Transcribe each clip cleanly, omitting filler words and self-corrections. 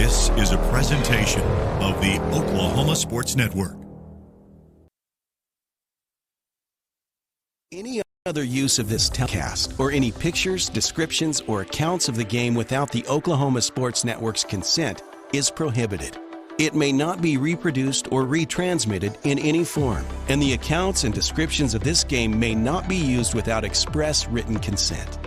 This is a presentation of the Oklahoma Sports Network. Any other use of this telecast or any pictures, descriptions, or accounts of the game without the Oklahoma Sports Network's consent is prohibited. It may not be reproduced or retransmitted in any form, and the accounts and descriptions of this game may not be used without express written consent.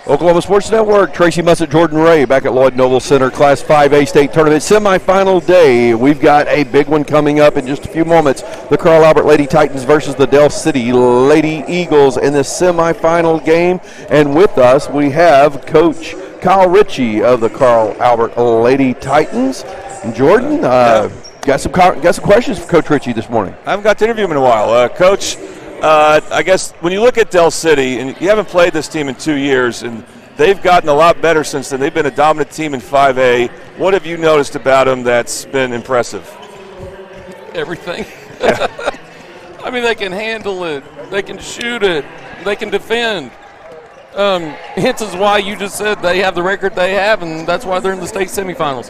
Oklahoma Sports Network, Tracy Mussett, Jordan Ray back at Lloyd Noble Center, Class 5A state tournament semifinal day. We've got a big one coming up in just a few moments. The Carl Albert Lady Titans versus the Del City Lady Eagles in this semifinal game. And with us, we have Coach Coach Richie of the Carl Albert Lady Titans. And Jordan, got some questions for Coach Richie this morning. I haven't got to interview him in a while. Coach, I guess when you look at Del City, and you haven't played this team in 2 years, and they've gotten a lot better since then. They've been a dominant team in 5A. What have you noticed about them that's been impressive? Everything. I mean, they can handle it. They can shoot it. They can defend. Hence is why you just said they have the record they have, and that's why they're in the state semifinals.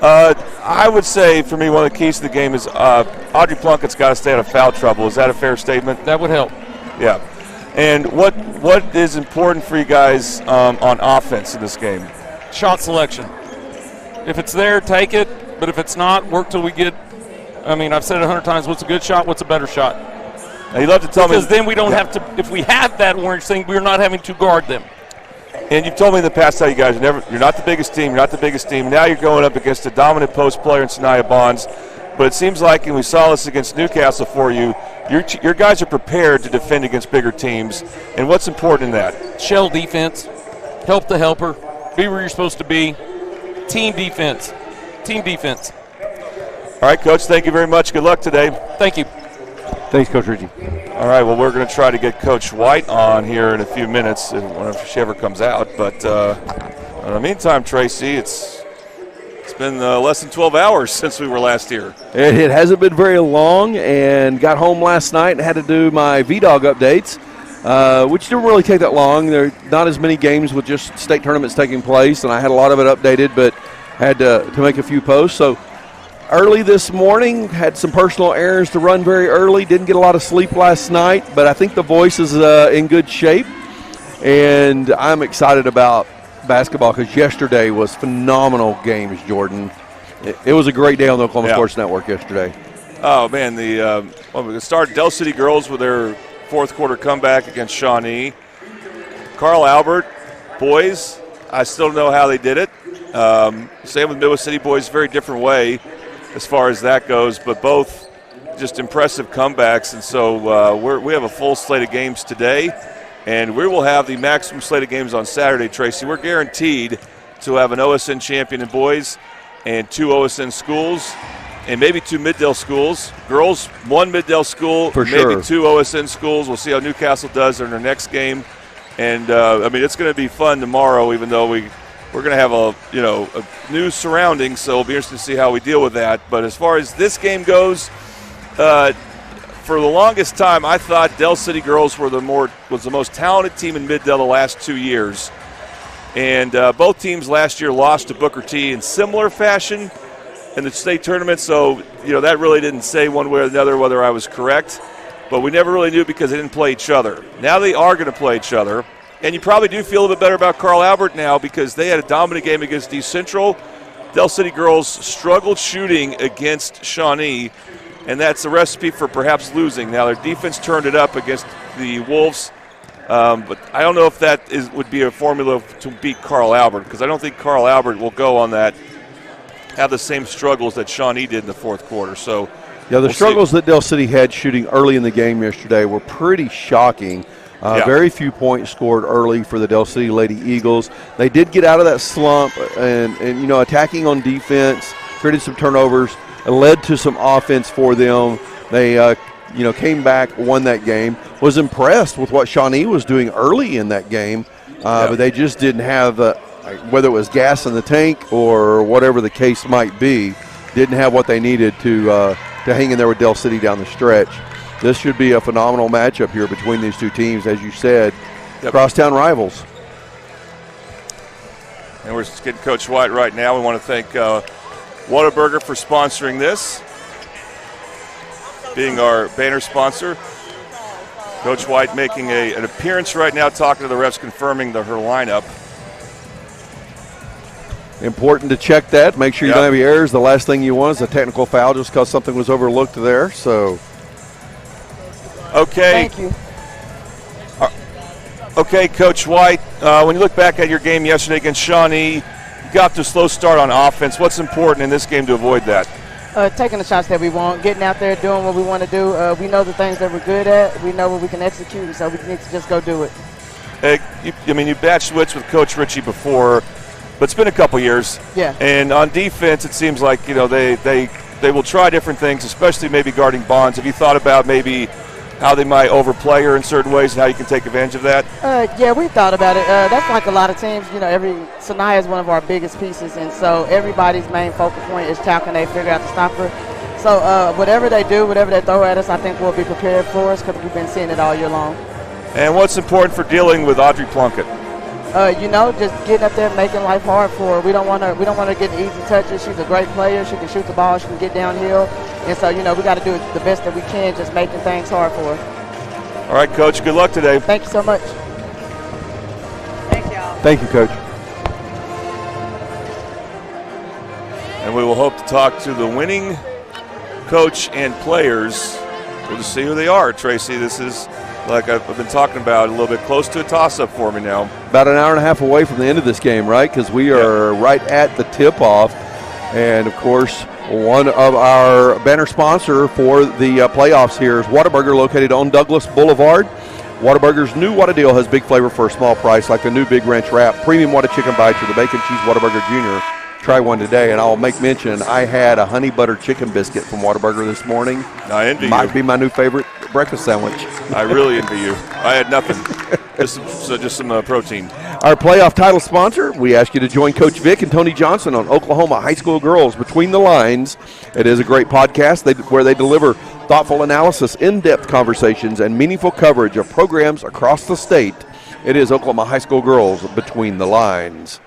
I would say, for me, one of the keys to the game is Audrey Plunkett's got to stay out of foul trouble. Is that a fair statement? That would help. Yeah. And what is important for you guys on offense in this game? Shot selection. If it's there, take it. But if it's not, work till we get – I mean, I've said it 100 times. What's a good shot? What's a better shot? Now, you love to tell me – because then we don't have to – if we have that orange thing, we're not having to guard them. And you've told me in the past how you guys you're not the biggest team. You're not the biggest team. Now you're going up against a dominant post player in Sanaya Bonds. But it seems like, and we saw this against Newcastle for you, your guys are prepared to defend against bigger teams. And what's important in that? Shell defense, help the helper, be where you're supposed to be, team defense. Team defense. All right, Coach, thank you very much. Good luck today. Thank you. Thanks, Coach Richie. All right, well, we're going to try to get Coach White on here in a few minutes if she ever comes out. But in the meantime, Tracy, it's been less than 12 hours since we were last here. It hasn't been very long, and got home last night and had to do my VDOG updates, which didn't really take that long. There are not as many games with just state tournaments taking place, and I had a lot of it updated, but had to make a few posts. So early this morning, had some personal errands to run very early. Didn't get a lot of sleep last night, but I think the voice is in good shape, and I'm excited about basketball because yesterday was phenomenal games, Jordan. It was a great day on the Oklahoma Sports Network yesterday. Oh, man, we start Del City girls with their fourth quarter comeback against Shawnee. Carl Albert boys, I still don't know how they did it. Same with Midwest City boys, very different way as far as that goes, but both just impressive comebacks. And so we have a full slate of games today, and we will have the maximum slate of games on Saturday, Tracy. We're guaranteed to have an OSN champion in boys and 2 OSN schools and maybe 2 Middale schools. Girls, 1 Middale school, for maybe sure. 2 OSN schools. We'll see how Newcastle does in their next game. And, it's going to be fun tomorrow, even though we're going to have a new surrounding, so it'll be interesting to see how we deal with that. But as far as this game goes, for the longest time, I thought Del City girls was the most talented team in Middale the last 2 years. And both teams last year lost to Booker T in similar fashion in the state tournament. So, that really didn't say one way or another whether I was correct. But we never really knew because they didn't play each other. Now they are going to play each other. And you probably do feel a bit better about Carl Albert now because they had a dominant game against East Central. Del City girls struggled shooting against Shawnee, and that's a recipe for perhaps losing. Now their defense turned it up against the Wolves, but I don't know if that would be a formula to beat Carl Albert because I don't think Carl Albert will go on that, have the same struggles that Shawnee did in the fourth quarter. So the struggles that Del City had shooting early in the game yesterday were pretty shocking. Very few points scored early for the Del City Lady Eagles. They did get out of that slump and attacking on defense, created some turnovers, and led to some offense for them. They came back, won that game. Was impressed with what Shawnee was doing early in that game, but they just didn't have whether it was gas in the tank or whatever the case might be, didn't have what they needed to hang in there with Del City down the stretch. This should be a phenomenal matchup here between these two teams, as you said, crosstown rivals. And we're getting Coach White right now. We want to thank Whataburger for sponsoring this, being our banner sponsor. Coach White making an appearance right now, talking to the refs, confirming her lineup. Important to check that. Make sure you don't have any errors. The last thing you want is a technical foul just because something was overlooked there. So, okay. Thank you. Okay, Coach White, when you look back at your game yesterday against Shawnee, you got to a slow start on offense. What's important in this game to avoid that? Taking the shots that we want, getting out there, doing what we want to do. We know the things that we're good at. We know what we can execute, so we need to just go do it. You batched switched with Coach Richie before, but it's been a couple years. Yeah. And on defense, it seems like they will try different things, especially maybe guarding Bonds. Have you thought about maybe how they might overplay her in certain ways and how you can take advantage of that? Yeah, we thought about it. That's like a lot of teams. Sanaya is one of our biggest pieces, and so everybody's main focal point is how can they figure out to stop her. So whatever they do, whatever they throw at us, I think we'll be prepared for us because we've been seeing it all year long. And what's important for dealing with Audrey Plunkett? Just getting up there, making life hard for her. We don't want to get easy touches. She's a great player. She can shoot the ball. She can get downhill. And so, we got to do the best that we can, just making things hard for her. All right, Coach. Good luck today. Thank you so much. Thank y'all. Thank you, Coach. And we will hope to talk to the winning coach and players. We'll just see who they are, Tracy. This is, like I've been talking about, a little bit close to a toss-up for me now. About an hour and a half away from the end of this game, right? Because we are right at the tip-off. And, of course, one of our banner sponsor for the playoffs here is Whataburger, located on Douglas Boulevard. Whataburger's new Whata deal has big flavor for a small price, like the new Big Ranch Wrap, premium Whata Chicken Bites, or the Bacon Cheese Whataburger Jr. Try one today, and I'll make mention I had a honey butter chicken biscuit from Whataburger this morning. I envy you. Might be my new favorite breakfast sandwich. I really envy you. I had nothing, just some protein. Our playoff title sponsor, we ask you to join Coach Vic and Tony Johnson on Oklahoma High School Girls Between the Lines. It is a great podcast where they deliver thoughtful analysis, in-depth conversations, and meaningful coverage of programs across the state. It is Oklahoma High School Girls Between the Lines.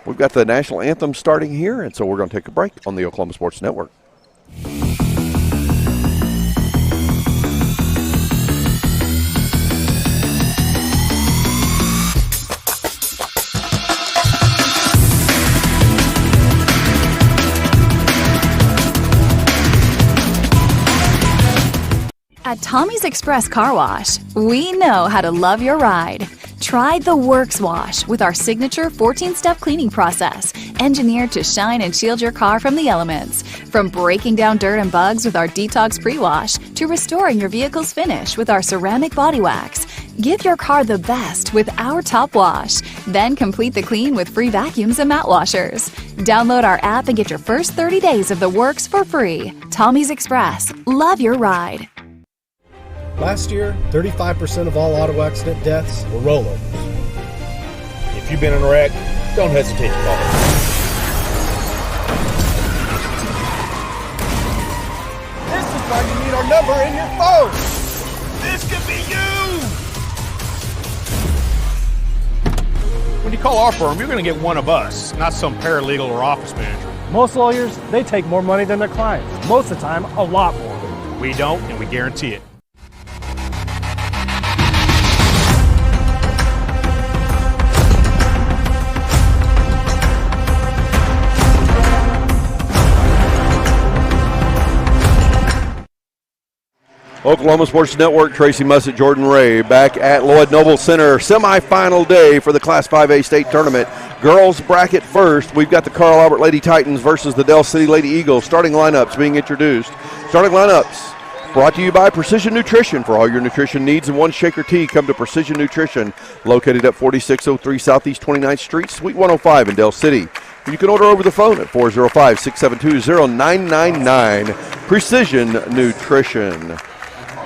We've got the national anthem starting here, and so we're going to take a break on the Oklahoma Sports Network. At Tommy's Express Car Wash, we know how to love your ride. Try the Works Wash with our signature 14-step cleaning process, engineered to shine and shield your car from the elements. From breaking down dirt and bugs with our Detox Pre-Wash to restoring your vehicle's finish with our ceramic body wax. Give your car the best with our Top Wash. Then complete the clean with free vacuums and mat washers. Download our app and get your first 30 days of the Works for free. Tommy's Express. Love your ride. Last year, 35% of all auto accident deaths were rollovers. If you've been in a wreck, don't hesitate to call us. This is why you need our number in your phone. This could be you. When you call our firm, you're going to get one of us, not some paralegal or office manager. Most lawyers, they take more money than their clients. Most of the time, a lot more. We don't, and we guarantee it. Oklahoma Sports Network, Tracy Mussett, Jordan Ray, back at Lloyd Noble Center. Semifinal day for the Class 5A state tournament. Girls bracket first. We've got the Carl Albert Lady Titans versus the Del City Lady Eagles. Starting lineups being introduced. Starting lineups brought to you by Precision Nutrition. For all your nutrition needs and one shaker tea, come to Precision Nutrition, located at 4603 Southeast 29th Street, Suite 105 in Del City. You can order over the phone at 405-672-0999. Precision Nutrition.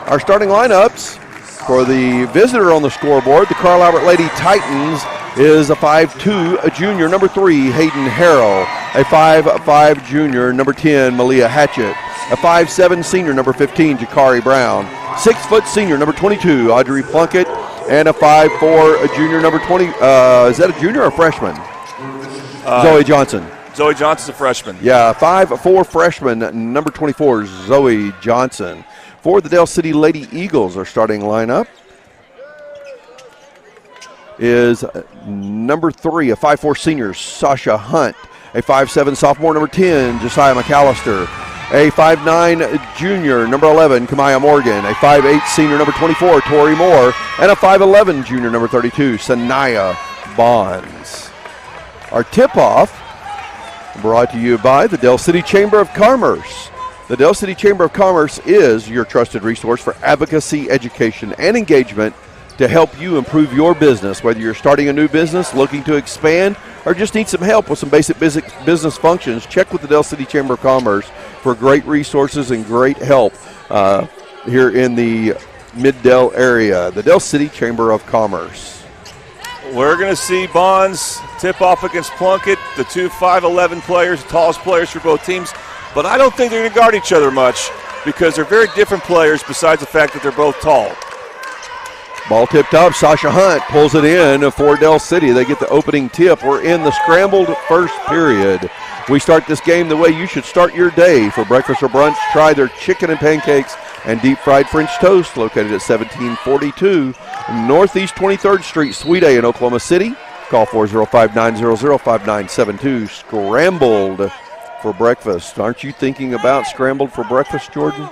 Our starting lineups for the visitor on the scoreboard, the Carl Albert Lady Titans is a 5'2", junior, number 3, Hayden Harrell. A 5'5", junior, number 10, Malia Hatchett. A 5'7", senior, number 15, Jakari Brown. 6 foot senior, number 22, Audrey Plunkett. And a 5'4", junior, number 20. Is that a junior or a freshman? Zoe Johnson. Zoe Johnson's a freshman. Yeah, 5'4", freshman, number 24, Zoe Johnson. For the Dale City Lady Eagles, our starting lineup is number 3, a 5'4", senior, Sasha Hunt. A 5'7", sophomore, number 10, Josiah McAllister. A 5'9", junior, number 11, Kamaya Morgan. A 5'8", senior, number 24, Tori Moore. And a 5'11", junior, number 32, Sanaya Bonds. Our tip-off brought to you by the Dale City Chamber of Commerce. The Dale City Chamber of Commerce is your trusted resource for advocacy, education, and engagement to help you improve your business, whether you're starting a new business, looking to expand, or just need some help with some basic business functions. Check with the Dale City Chamber of Commerce for great resources and great help here in the Mid-Dale area. The Dale City Chamber of Commerce. We're going to see Bonds tip off against Plunkett, the two 5'11" players, the tallest players for both teams. But I don't think they're going to guard each other much because they're very different players besides the fact that they're both tall. Ball tipped up. Sasha Hunt pulls it in for Dale City. They get the opening tip. We're in the scrambled first period. We start this game the way you should start your day. For breakfast or brunch, try their chicken and pancakes and deep fried French toast, located at 1742 Northeast 23rd Street, Suite A in Oklahoma City. Call 405-900-5972. Scrambled for breakfast. Aren't you thinking about scrambled for breakfast, Jordan?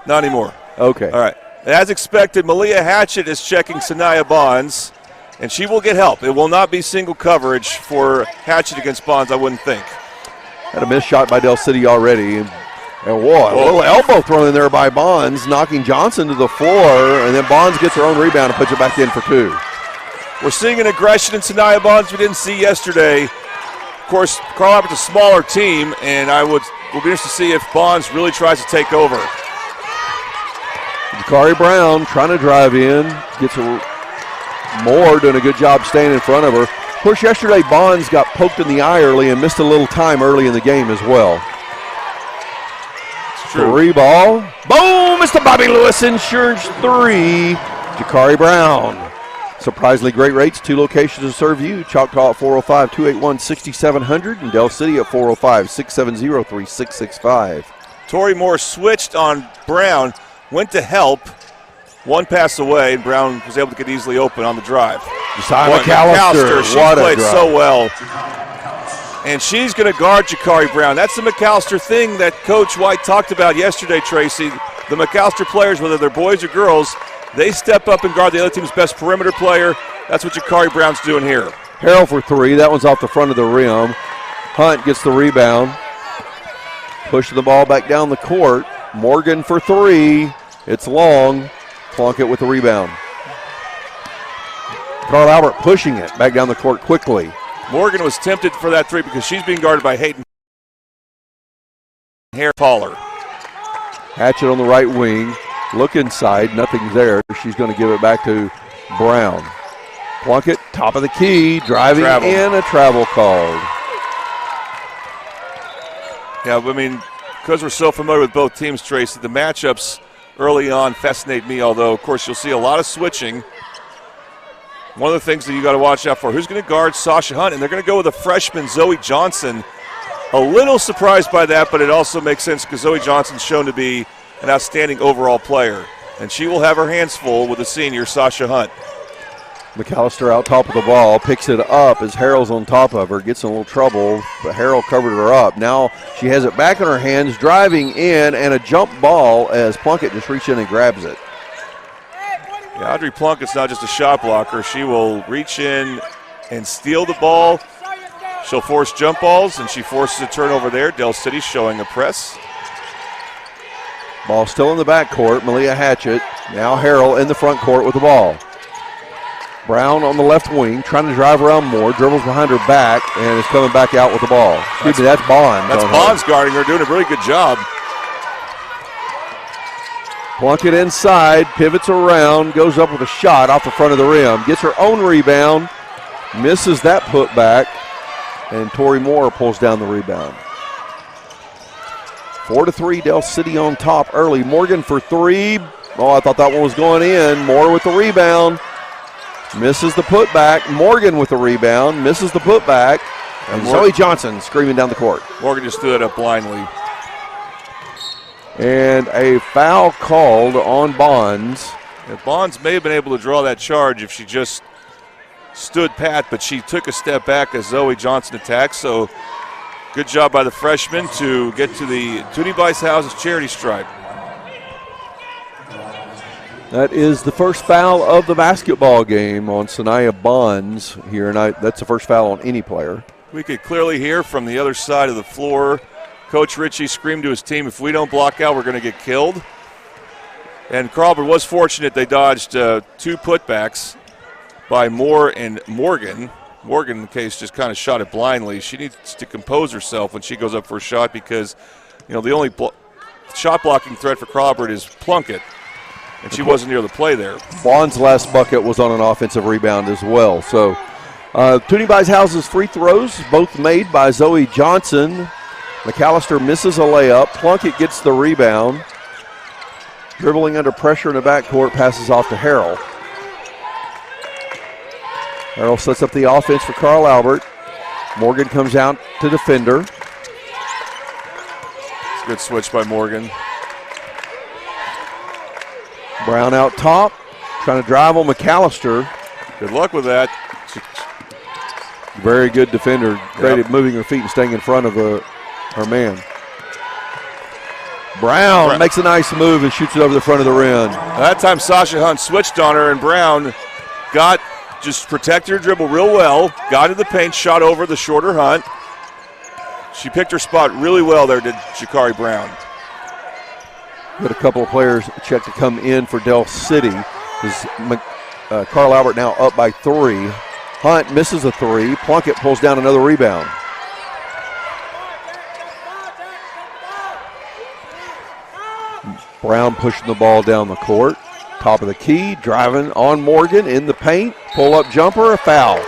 Not anymore. Okay. All right. As expected, Malia Hatchett is checking Sanaya Bonds, and she will get help. It will not be single coverage for Hatchett against Bonds, I wouldn't think. Had a missed shot by Dale City already. And a little elbow thrown in there by Bonds, knocking Johnson to the floor, and then Bonds gets her own rebound and puts it back in for 2. We're seeing an aggression in Sanaya Bonds we didn't see yesterday. Of course, Carl Albert's a smaller team, and we'll be interested to see if Bonds really tries to take over. Jakari Brown trying to drive in, gets Moore doing a good job staying in front of her. Of course, yesterday Bonds got poked in the eye early and missed a little time early in the game as well. It's true. 3 ball. Boom! Mr. Bobby Lewis insurance 3. Jakari Brown. Surprisingly great rates. 2 locations to serve you. Choctaw at 405-281-6700 and Dale City at 405-670-3665. Tori Moore switched on Brown. Went to help, one pass away, and Brown was able to get easily open on the drive. Josiah McAllister, she what played a drive. so well. And she's going to guard Jakari Brown. That's the McAllister thing that Coach White talked about yesterday, Tracy. The McAllister players, whether they're boys or girls, they step up and guard the other team's best perimeter player. That's what Jakari Brown's doing here. Harrell for 3. That one's off the front of the rim. Hunt gets the rebound. Pushing the ball back down the court. Morgan for 3. It's long. Plunkett with the rebound. Carl Albert pushing it back down the court quickly. Morgan was tempted for that 3 because she's being guarded by Hayden Hare taller. Hatchett on the right wing. Look inside. Nothing's there. She's going to give it back to Brown. Plunkett, top of the key, driving in, a travel called. Yeah, I mean, because we're so familiar with both teams, Tracy, the matchups early on fascinate me, although, of course, you'll see a lot of switching. One of the things that you got to watch out for, who's going to guard Sasha Hunt? And they're going to go with a freshman, Zoe Johnson. A little surprised by that, but it also makes sense because Zoe Johnson's shown to be an outstanding overall player. And she will have her hands full with the senior, Sasha Hunt. McAllister out top of the ball, picks it up as Harrell's on top of her, gets in a little trouble, but Harrell covered her up. Now she has it back in her hands, driving in, and a jump ball as Plunkett just reaches in and grabs it. Yeah, Audrey Plunkett's not just a shot blocker. She will reach in and steal the ball. She'll force jump balls, and she forces a turnover there. Dale City showing a press. Ball still in the backcourt. Malia Hatchett. Now Harrell in the front court with the ball. Brown on the left wing, trying to drive around Moore, dribbles behind her back, and is coming back out with the ball. Excuse me, that's Bond. That's Bond's guarding her, doing a really good job. Plunkett inside, pivots around, goes up with a shot off the front of the rim, gets her own rebound, misses that putback, and Tori Moore pulls down the rebound. 4-3, Del City on top early. Morgan for three. Oh, I thought that one was going in. Moore with the rebound. Misses the putback. Morgan with the rebound. Misses the putback. And Zoe Johnson screaming down the court. Morgan just threw it up blindly. And a foul called on Bonds. Yeah, Bonds may have been able to draw that charge if she just stood pat, but she took a step back as Zoe Johnson attacked. So good job by the freshman to get to the Toonie Vice Houses charity stripe. That is the first foul of the basketball game on Sanaya Bonds here, and that's the first foul on any player. We could clearly hear from the other side of the floor, Coach Richie screamed to his team, if we don't block out, we're going to get killed. And Carlton was fortunate they dodged two putbacks by Moore and Morgan. Morgan, in the case, just kind of shot it blindly. She needs to compose herself when she goes up for a shot because, the only shot blocking threat for Crawford is Plunkett. And she wasn't near the play there. Bond's last bucket was on an offensive rebound as well. So Toonie Vice Houses free throws, both made by Zoe Johnson. McAllister misses a layup. Plunkett gets the rebound. Dribbling under pressure in the backcourt, passes off to Harrell. Harrell sets up the offense for Carl Albert. Morgan comes out to defender. It's a good switch by Morgan. Brown out top, trying to drive on McAllister. Good luck with that. Very good defender. Great at moving her feet and staying in front of her man. Brown makes a nice move and shoots it over the front of the rim. That time Sasha Hunt switched on her, and Brown just protected her dribble real well, got to the paint, shot over the shorter Hunt. She picked her spot really well there, did Jakari Brown. Got a couple of players checked to come in for Del City. Carl Albert now up by three. Hunt misses a three. Plunkett pulls down another rebound. Brown pushing the ball down the court. Top of the key, driving on Morgan in the paint. Pull-up jumper, a foul.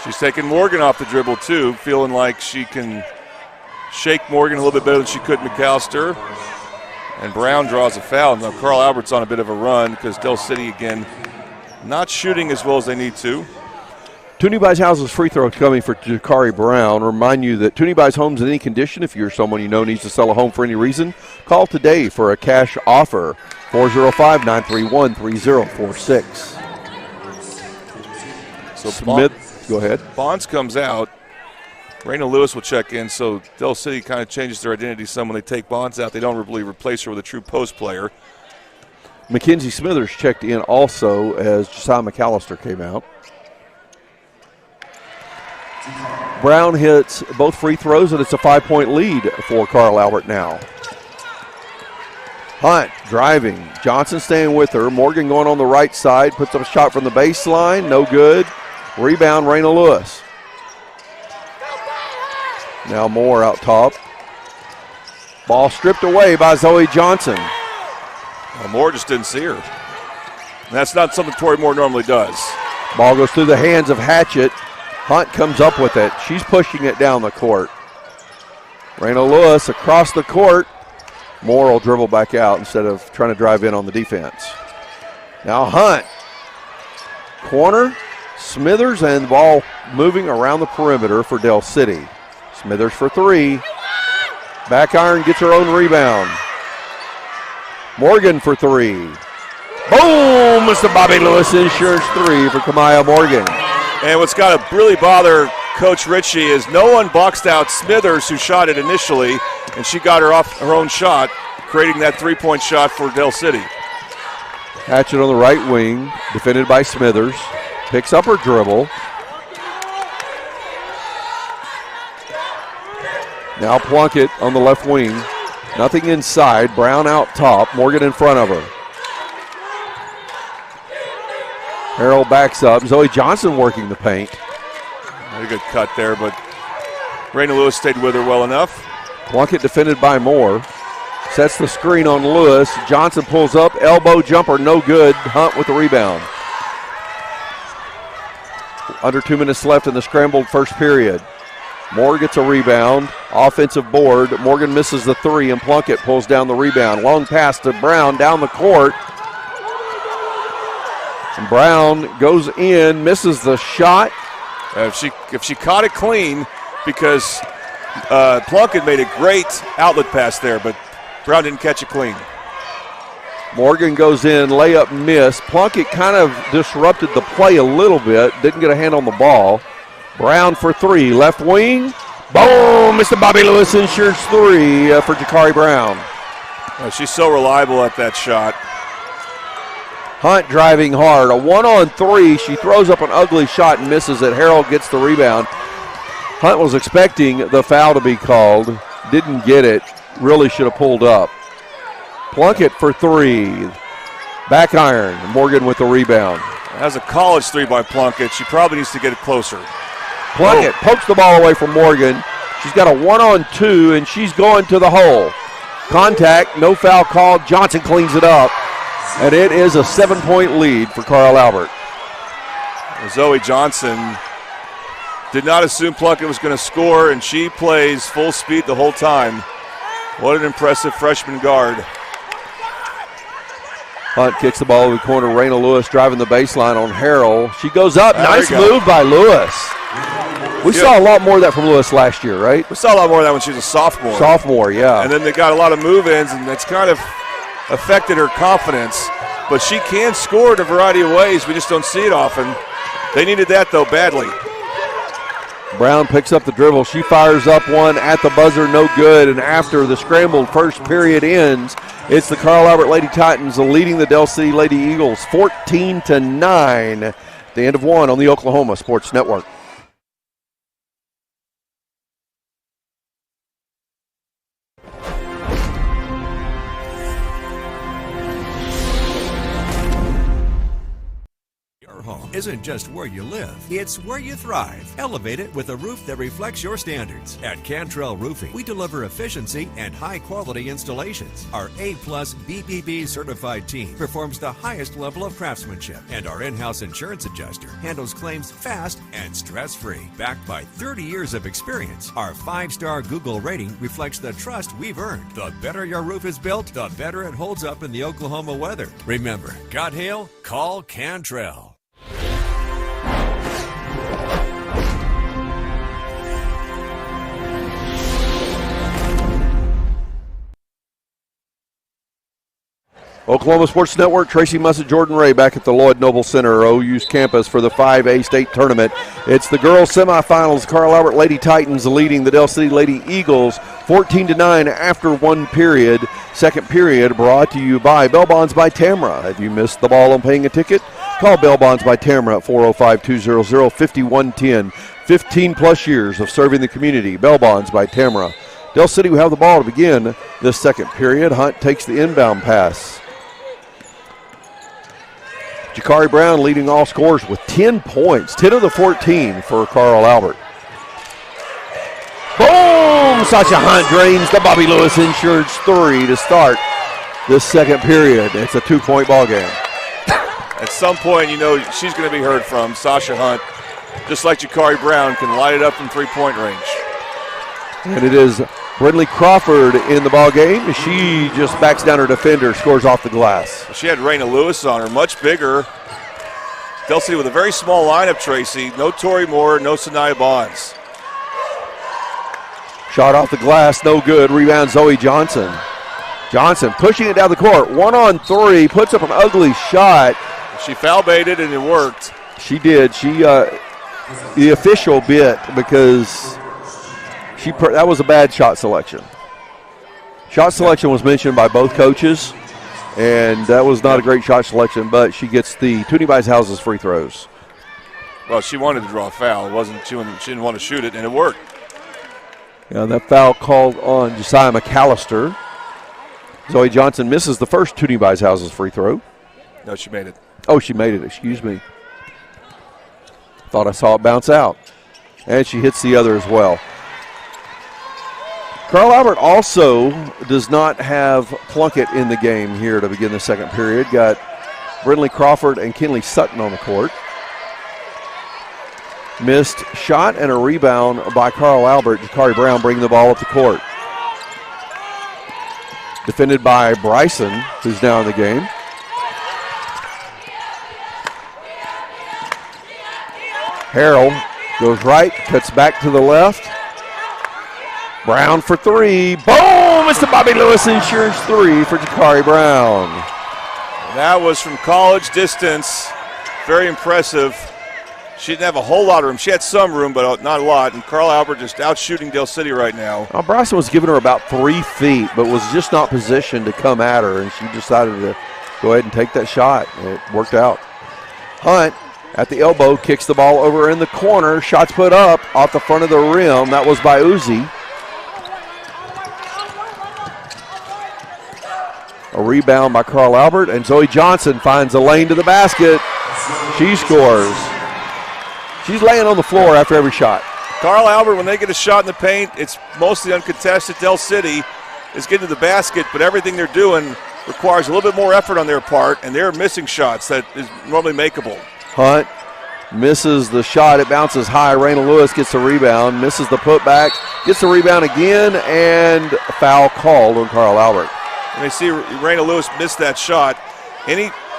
She's taking Morgan off the dribble too, feeling like she can shake Morgan a little bit better than she could McAllister. And Brown draws a foul. Now Carl Albert's on a bit of a run because Del City, again, not shooting as well as they need to. Toonie Vice Houses free throw coming for Jakari Brown. Remind you that Toonie Vice Homes in any condition. If you're someone you know needs to sell a home for any reason, call today for a cash offer. 405-931-3046. So Smith, go ahead. Bonds comes out. Raina Lewis will check in, so Del City kind of changes their identity some when they take Bonds out. They don't really replace her with a true post player. Mackenzie Smithers checked in also as Josiah McAllister came out. Brown hits both free throws, and it's a 5-point lead for Carl Albert now. Hunt driving. Johnson staying with her. Morgan going on the right side. Puts up a shot from the baseline. No good. Rebound, Raina Lewis. Now Moore out top. Ball stripped away by Zoe Johnson. Well, Moore just didn't see her. And that's not something Tori Moore normally does. Ball goes through the hands of Hatchett. Hunt comes up with it. She's pushing it down the court. Raina Lewis across the court. Moore will dribble back out instead of trying to drive in on the defense. Now Hunt. Corner. Smithers, and the ball moving around the perimeter for Del City. Smithers for three. Back iron gets her own rebound. Morgan for three. Boom! It's the Bobby Lewis Insurance three for Kamaya Morgan. And what's got to really bother Coach Richie is no one boxed out Smithers, who shot it initially, and she got her off her own shot, creating that three-point shot for Del City. Hatchett on the right wing, defended by Smithers. Picks up her dribble. Now Plunkett on the left wing. Nothing inside. Brown out top. Morgan in front of her. Harrell backs up. Zoe Johnson working the paint. Not a good cut there, but Raina Lewis stayed with her well enough. Plunkett defended by Moore. Sets the screen on Lewis. Johnson pulls up. Elbow jumper, no good. Hunt with the rebound. Under 2 minutes left in the scrambled first period. Moore gets a rebound. Offensive board. Morgan misses the three, and Plunkett pulls down the rebound. Long pass to Brown down the court. And Brown goes in, misses the shot. If she caught it clean, because Plunkett made a great outlet pass there, but Brown didn't catch it clean. Morgan goes in, layup miss. Plunkett kind of disrupted the play a little bit, didn't get a hand on the ball. Brown for three, left wing. Boom! Mr. Bobby Lewis ensures three for Jakari Brown. She's so reliable at that shot. Hunt driving hard. A 1-on-3. She throws up an ugly shot and misses it. Harold gets the rebound. Hunt was expecting the foul to be called. Didn't get it. Really should have pulled up. Plunkett for three. Back iron. Morgan with the rebound. Has a college three by Plunkett. She probably needs to get it closer. Plunkett pokes the ball away from Morgan. She's got a 1-on-2, and she's going to the hole. Contact, no foul called. Johnson cleans it up, and it is a 7-point lead for Carl Albert. Zoe Johnson did not assume Plunkett was going to score, and she plays full speed the whole time. What an impressive freshman guard. Hunt kicks the ball over the corner. Raina Lewis driving the baseline on Harrell. She goes up. Nice move by Lewis. We saw a lot more of that from Lewis last year, right? We saw a lot more of that when she was a sophomore. Sophomore, yeah. And then they got a lot of move-ins, and that's kind of affected her confidence. But she can score in a variety of ways. We just don't see it often. They needed that, though, badly. Brown picks up the dribble. She fires up one at the buzzer, no good. And after the scrambled first period ends, it's the Carl Albert Lady Titans leading the Del City Lady Eagles 14-9 at the end of one on the Oklahoma Sports Network. Home isn't just where you live, it's where you thrive. Elevate it with a roof that reflects your standards. At Cantrell Roofing, we deliver efficiency and high-quality installations. Our A-plus BBB certified team performs the highest level of craftsmanship, and our in-house insurance adjuster handles claims fast and stress-free. Backed by 30 years of experience, our 5-star Google rating reflects the trust we've earned. The better your roof is built, the better it holds up in the Oklahoma weather. Remember, got hail? Call Cantrell. Oklahoma Sports Network, Tracy Mussett, Jordan Ray back at the Lloyd Noble Center, OU's campus for the 5A state tournament. It's the girls semifinals. Carl Albert Lady Titans leading the Del City Lady Eagles 14-9 after one period. Second period brought to you by Bell Bonds by Tamra. Have you missed the ball on paying a ticket? Call Bell Bonds by Tamra at 405-200-5110. 15-plus years of serving the community. Bell Bonds by Tamra. Del City will have the ball to begin this second period. Hunt takes the inbound pass. Jakari Brown leading all scorers with 10 points, 10 of the 14 for Carl Albert. Boom! Sasha Hunt drains the Bobby Lewis insured three to start this second period. It's a 2-point ball game. At some point, you know, she's going to be heard from. Sasha Hunt, just like Jakari Brown, can light it up from three-point range. And it is Brindley Crawford in the ball game. She just backs down her defender, scores off the glass. She had Raina Lewis on her, much bigger. Del City with a very small lineup, Tracy. No Tori Moore, no Sanaya Bonds. Shot off the glass, no good. Rebound Zoe Johnson. Johnson pushing it down the court. 1-on-3, puts up an ugly shot. She foul baited and it worked. She did. She the official bit because that was a bad shot selection. Shot selection was mentioned by both coaches, and that was not a great shot selection, but she gets the Toonie Buys Houses free throws. Well, she wanted to draw a foul. She didn't want to shoot it, and it worked. Yeah, that foul called on Josiah McAllister. Zoe Johnson misses the first Toonie Buys Houses free throw. No, she made it. Oh, she made it. Excuse me. Thought I saw it bounce out. And she hits the other as well. Carl Albert also does not have Plunkett in the game here to begin the second period. Got Brindley Crawford and Kinley Sutton on the court. Missed shot and a rebound by Carl Albert. Jakari Brown bringing the ball up the court. Defended by Bryson, who's now in the game. Harrell goes right, cuts back to the left. Brown for three. Boom! It's the Bobby Lewis Insurance three for Jakari Brown. That was from college distance. Very impressive. She didn't have a whole lot of room. She had some room, but not a lot. And Carl Albert just out shooting Dell City right now. Well, Bryson was giving her about 3 feet, but was just not positioned to come at her, and she decided to go ahead and take that shot. It worked out. Hunt at the elbow kicks the ball over in the corner. Shots put up off the front of the rim. That was by Uzi. A rebound by Carl Albert, and Zoe Johnson finds a lane to the basket. She scores. She's laying on the floor after every shot. Carl Albert, when they get a shot in the paint, it's mostly uncontested. Dell City is getting to the basket, but everything they're doing requires a little bit more effort on their part, and they're missing shots that is normally makeable. Hunt misses the shot. It bounces high. Raina Lewis gets the rebound, misses the putback, gets the rebound again, and a foul called on Carl Albert. And they see Raina Lewis miss that shot.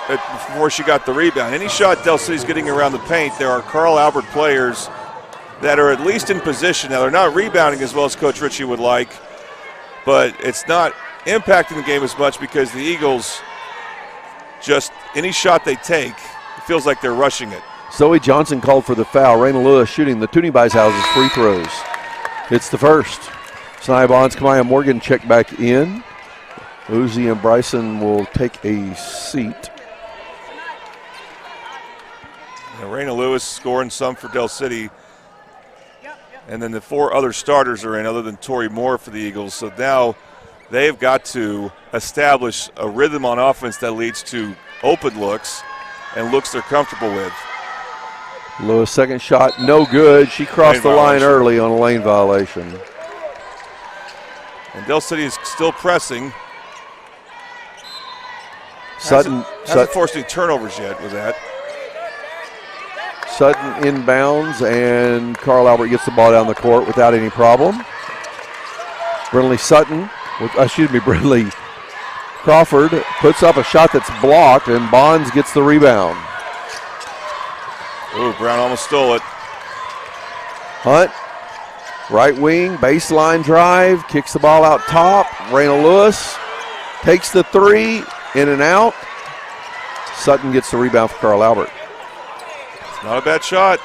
Before she got the rebound. Any shot Dell City's getting around the paint, there are Carl Albert players that are at least in position. Now, they're not rebounding as well as Coach Richie would like, but it's not impacting the game as much because the Eagles, just any shot they take, it feels like they're rushing it. Zoe Johnson called for the foul. Raina Lewis shooting the Toonie Bishouse's free throws. Hits the first. Sanaya Bonds, Kamaya Morgan check back in. Uzi and Bryson will take a seat. Raina Lewis scoring some for Dell City. And then the 4 other starters are in other than Tori Moore for the Eagles. So now they've got to establish a rhythm on offense that leads to open looks and looks they're comfortable with. Lewis' second shot, no good. She crossed the line early on a lane violation. And Dell City is still pressing. Sutton hasn't forced any turnovers yet with that. Sutton inbounds, and Carl Albert gets the ball down the court without any problem. Brinley Crawford puts up a shot that's blocked, and Bonds gets the rebound. Ooh, Brown almost stole it. Hunt, right wing, baseline drive, kicks the ball out top. Raina Lewis takes the three, in and out. Sutton gets the rebound for Carl Albert. Not a bad shot.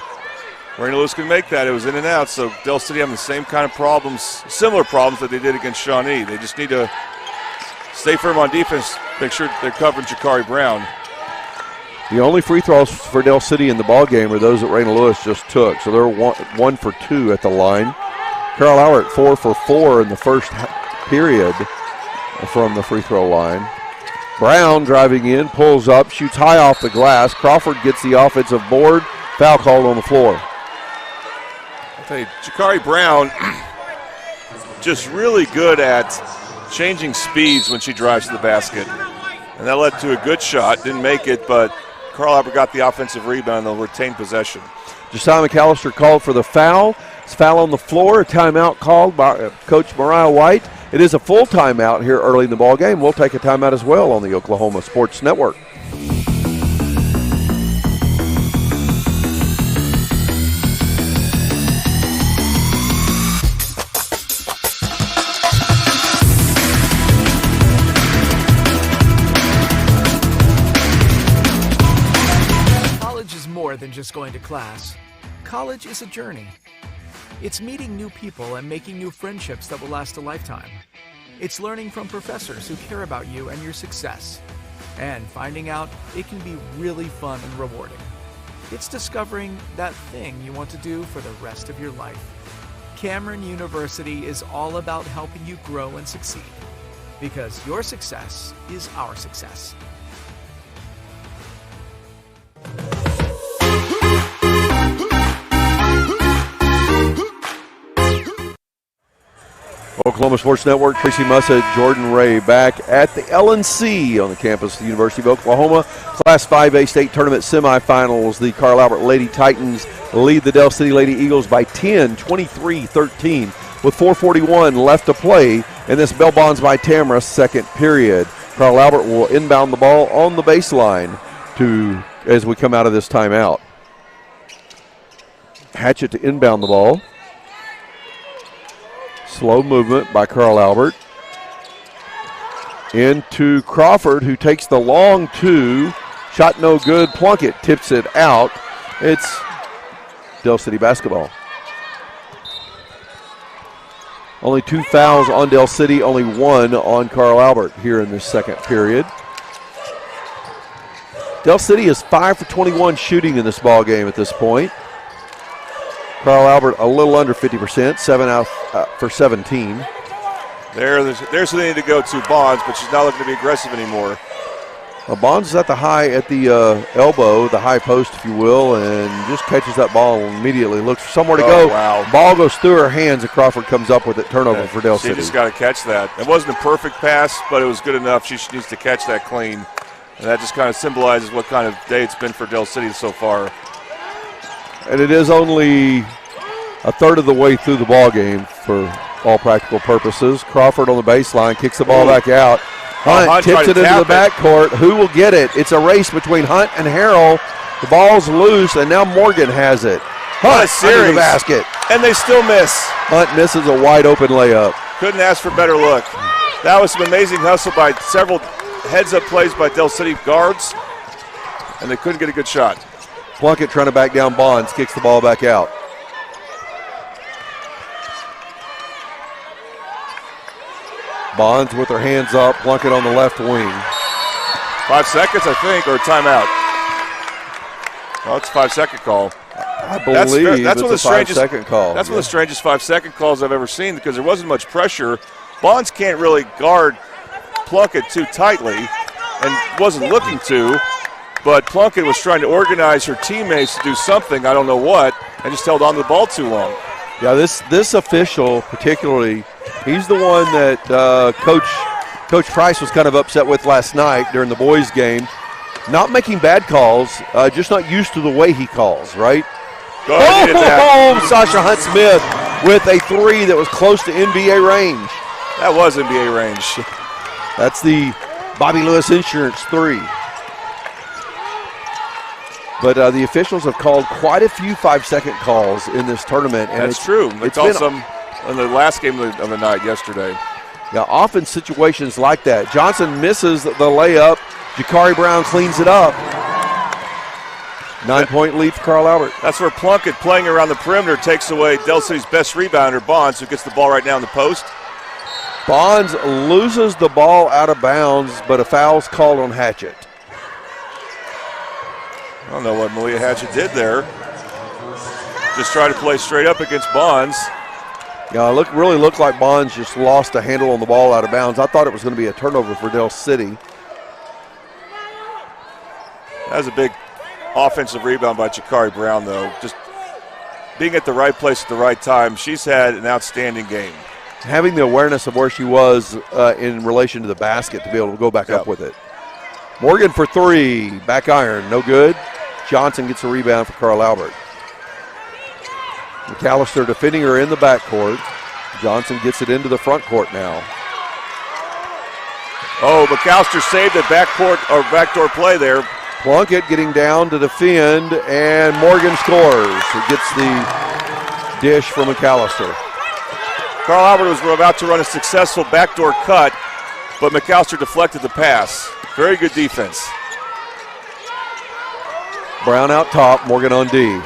Raina Lewis can make that. It was in and out, so Dell City having the same kind of problems, similar problems that they did against Shawnee. They just need to stay firm on defense, make sure they're covering Jakari Brown. The only free throws for Dell City in the ball game are those that Raina Lewis just took, so they're 1 for 2 at the line. Carl Albert 4 for 4 in the first period from the free throw line. Brown driving in, pulls up, shoots high off the glass. Crawford gets the offensive board. Foul called on the floor. I'll tell you, Jakari Brown just really good at changing speeds when she drives to the basket. And that led to a good shot. Didn't make it, but Carl Albert got the offensive rebound. They'll retain possession. Josiah McAllister called for the foul. It's foul on the floor. A timeout called by Coach Mariah White. It is a full timeout here early in the ball game. We'll take a timeout as well on the Oklahoma Sports Network. College is more than just going to class. College is a journey. It's meeting new people and making new friendships that will last a lifetime. It's learning from professors who care about you and your success. And finding out it can be really fun and rewarding. It's discovering that thing you want to do for the rest of your life. Cameron University is all about helping you grow and succeed. Because your success is our success. Oklahoma Sports Network, Tracy Mussa, Jordan Ray back at the LNC on the campus of the University of Oklahoma. Class 5A state tournament semifinals. The Carl Albert Lady Titans lead the Del City Lady Eagles by 10, 23-13 with 4:41 left to play in this Bell Bonds by Tamara second period. Carl Albert will inbound the ball on the baseline as we come out of this timeout. Hatchett to inbound the ball. Slow movement by Carl Albert. Into Crawford, who takes the long two. Shot no good. Plunkett tips it out. It's Del City basketball. Only 2 fouls on Del City, only 1 on Carl Albert here in this second period. Del City is 5 for 21 shooting in this ball game at this point. Carl Albert a little under 50%, 7 out for 17. There's who they need to go to, Bonds, but she's not looking to be aggressive anymore. Well, Bonds is at the elbow, the high post, if you will, and just catches that ball and immediately looks for somewhere to go. Wow. Ball goes through her hands, and Crawford comes up with it. Turnover for Del City. She just got to catch that. It wasn't a perfect pass, but it was good enough. She needs to catch that clean. And that just kind of symbolizes what kind of day it's been for Del City so far. And it is only a third of the way through the ball game for all practical purposes. Crawford on the baseline, kicks the ball back out. Hunt tips it into the backcourt. Who will get it? It's a race between Hunt and Harrell. The ball's loose, and now Morgan has it. Hunt under the basket. And they still miss. Hunt misses a wide open layup. Couldn't ask for a better look. That was some amazing hustle by several heads-up plays by Del City guards, and they couldn't get a good shot. Plunkett trying to back down Bonds, kicks the ball back out. Bonds with her hands up, Plunkett on the left wing. 5 seconds, I think, or a timeout. Well, it's a 5-second call. I believe that's one of the strangest 5-second call. That's one of the strangest 5-second calls I've ever seen because there wasn't much pressure. Bonds can't really guard Plunkett too tightly and wasn't looking to, but Plunkett was trying to organize her teammates to do something, I don't know what, and just held on to the ball too long. Yeah, this official particularly, he's the one that Coach Price was kind of upset with last night during the boys' game. Not making bad calls, just not used to the way he calls, right? Sasha Hunt-Smith with a three that was close to NBA range. That was NBA range. That's the Bobby Lewis Insurance three. But the officials have called quite a few 5-second calls in this tournament. And that's true. They called some in the last game of the night yesterday. Yeah, often situations like that. Johnson misses the layup. Jakari Brown cleans it up. 9-point lead for Carl Albert. That's where Plunkett, playing around the perimeter, takes away Del City's best rebounder, Bonds, who gets the ball right now in the post. Bonds loses the ball out of bounds, but a foul's called on Hatchett. I don't know what Malia Hatchett did there. Just try to play straight up against Bonds. Yeah, it really looked like Bonds just lost a handle on the ball out of bounds. I thought it was going to be a turnover for Del City. That was a big offensive rebound by Jakari Brown, though. Just being at the right place at the right time. She's had an outstanding game. Having the awareness of where she was in relation to the basket to be able to go back up with it. Morgan for three. Back iron. No good. Johnson gets a rebound for Carl Albert. McAllister defending her in the backcourt. Johnson gets it into the front court now. Oh, McAllister saved the backdoor play there. Plunkett getting down to defend, and Morgan scores. He gets the dish from McAllister. Carl Albert was about to run a successful backdoor cut, but McAllister deflected the pass. Very good defense. Brown out top, Morgan on D.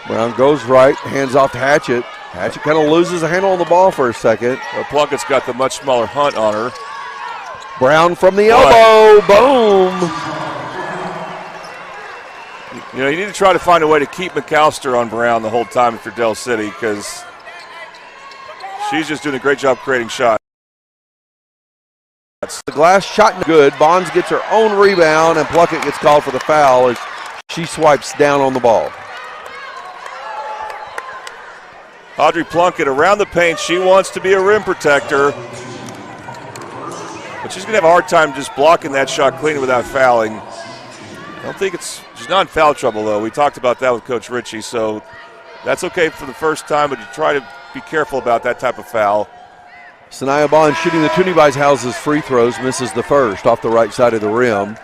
Brown goes right, hands off to Hatchett. Hatchett kind of loses a handle on the ball for a second. Well, Plunkett's got the much smaller Hunt on her. Brown from the elbow, boom. You know, you need to try to find a way to keep McAllister on Brown the whole time if you're Del City, because she's just doing a great job creating shots. The glass shot good. Bonds gets her own rebound, and Plunkett gets called for the foul as she swipes down on the ball. Audrey Plunkett around the paint. She wants to be a rim protector. But she's going to have a hard time just blocking that shot clean without fouling. I don't think she's not in foul trouble, though. We talked about that with Coach Richie, so that's okay for the first time, but you try to be careful about that type of foul. Sanaya Bond shooting the Toonie Houses free throws, misses the first off the right side of the rim.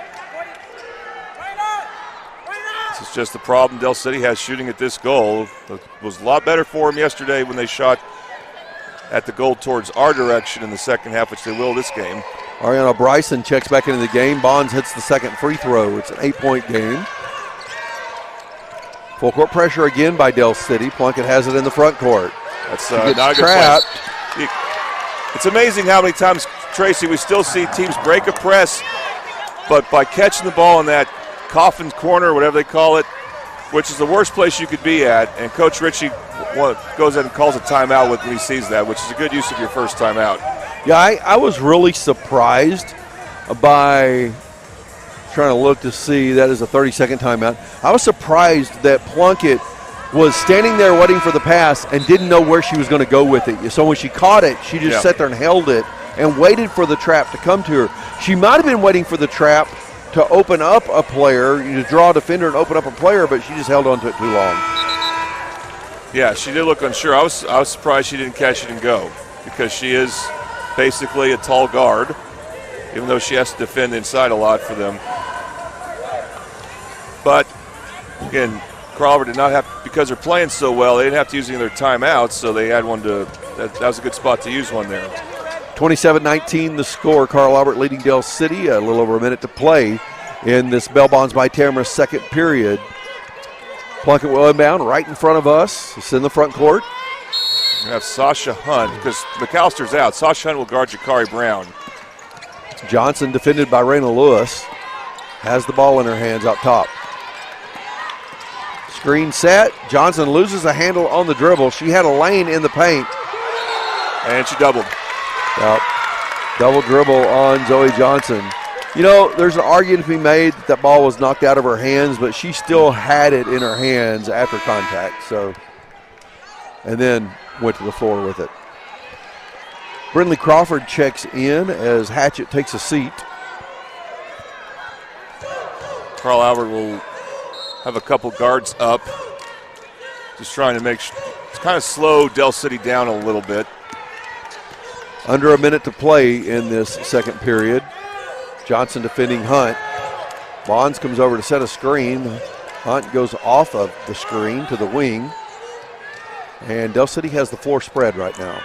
This is just the problem Del City has shooting at this goal. It was a lot better for them yesterday when they shot at the goal towards our direction in the second half, which they will this game. Ariana Bryson checks back into the game. Bonds hits the second free throw. It's an 8-point game. Full court pressure again by Del City. Plunkett has it in the front court. That's not a good trapped. It's amazing how many times, Tracy, we still see teams break a press, but by catching the ball in that coffin corner, whatever they call it, which is the worst place you could be at, and Coach Richie goes in and calls a timeout when he sees that, which is a good use of your first timeout. Yeah, I was really surprised by trying to look to see that is a 30-second timeout. I was surprised that Plunkett was standing there waiting for the pass and didn't know where she was going to go with it. So when she caught it, she just sat there and held it and waited for the trap to come to her. She might have been waiting for the trap to open up a player, to draw a defender and open up a player, but she just held on to it too long. Yeah, she did look unsure. I was surprised she didn't catch it and go, because she is basically a tall guard, even though she has to defend inside a lot for them. But, again, Crawford did not have, because they're playing so well, they didn't have to use any of their timeouts, so they had one to, that was a good spot to use one there. 27-19 the score. Carl Albert leading Del City. A little over a minute to play in this Bell Bonds by Tamara second period. Plunkett will inbound right in front of us. It's in the front court. We have Sasha Hunt, because McAllister's out. Sasha Hunt will guard Jakari Brown. Johnson defended by Raina Lewis. Has the ball in her hands up top. Screen set. Johnson loses a handle on the dribble. She had a lane in the paint. And she doubled. Yep. Double dribble on Zoe Johnson. You know, there's an argument to be made that ball was knocked out of her hands, but she still had it in her hands after contact. So, and then went to the floor with it. Brindley Crawford checks in as Hatchett takes a seat. Carl Albert will have a couple guards up. Just trying to make it's kind of slow Del City down a little bit. Under a minute to play in this second period. Johnson defending Hunt. Bonds comes over to set a screen. Hunt goes off of the screen to the wing. And Del City has the floor spread right now.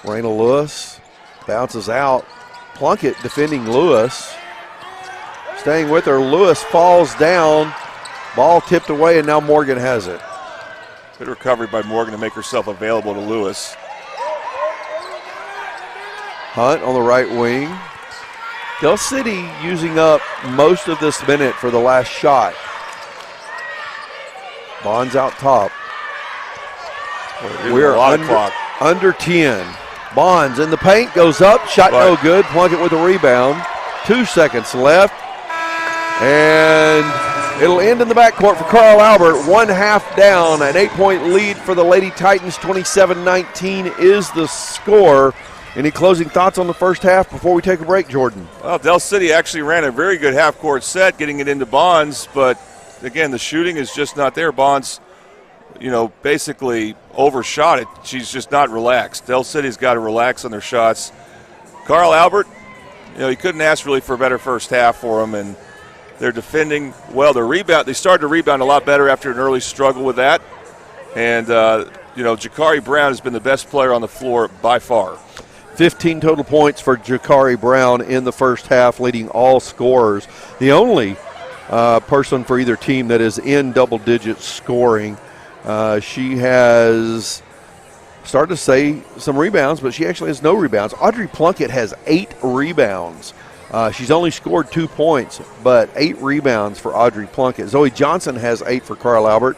Raina Lewis bounces out. Plunkett defending Lewis. Staying with her. Lewis falls down. Ball tipped away, and now Morgan has it. Good recovery by Morgan to make herself available to Lewis. Hunt on the right wing. Del City using up most of this minute for the last shot. Bonds out top. We're under 10. Bonds in the paint, goes up, shot no good. Plunkett with a rebound. 2 seconds left. And it'll end in the backcourt for Carl Albert. 1 half down, an 8-point lead for the Lady Titans. 27-19 is the score. Any closing thoughts on the first half before we take a break, Jordan? Well, Del City actually ran a very good half-court set, getting it into Bonds, but again, the shooting is just not there. Bonds, basically overshot it. She's just not relaxed. Del City's got to relax on their shots. Carl Albert, you couldn't ask really for a better first half for them, and they're defending well. They started to rebound a lot better after an early struggle with that. And, Jakari Brown has been the best player on the floor by far. 15 total points for Jakari Brown in the first half, leading all scorers. The only person for either team that is in double digits scoring. She has started to say some rebounds, but she actually has no rebounds. Audrey Plunkett has 8 rebounds. She's only scored 2 points, but 8 rebounds for Audrey Plunkett. Zoe Johnson has 8 for Carl Albert,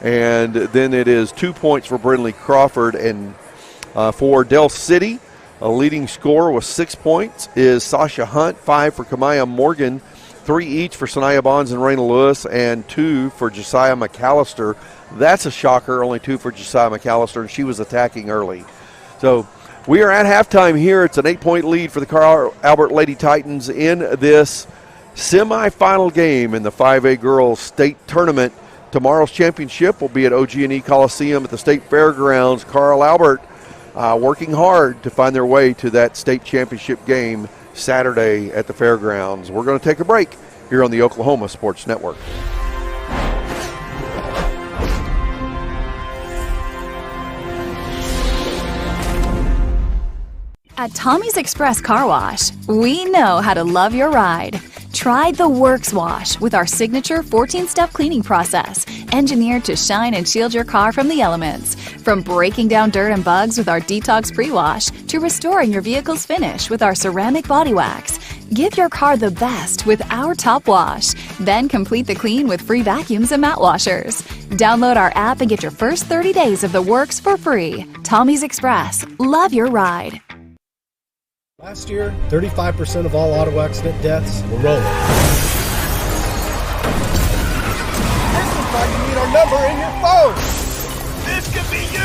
and then it is 2 points for Brindley Crawford. And for Del City, a leading scorer with 6 points is Sasha Hunt. 5 for Kamaya Morgan. 3 each for Sanaya Bonds and Raina Lewis, and 2 for Josiah McAllister. That's a shocker, only 2 for Josiah McAllister, and she was attacking early. So we are at halftime here. It's an 8-point lead for the Carl Albert Lady Titans in this semifinal game in the 5A Girls State Tournament. Tomorrow's championship will be at OG&E Coliseum at the State Fairgrounds. Carl Albert working hard to find their way to that state championship game Saturday at the Fairgrounds. We're going to take a break here on the Oklahoma Sports Network. At Tommy's Express Car Wash, we know how to love your ride. Try the Works Wash with our signature 14-step cleaning process, engineered to shine and shield your car from the elements. From breaking down dirt and bugs with our Detox Pre-Wash to restoring your vehicle's finish with our ceramic body wax. Give your car the best with our Top Wash. Then complete the clean with free vacuums and mat washers. Download our app and get your first 30 days of the works for free. Tommy's Express. Love your ride. Last year, 35% of all auto accident deaths were rolling. This is why you need our number in your phone. This could be you.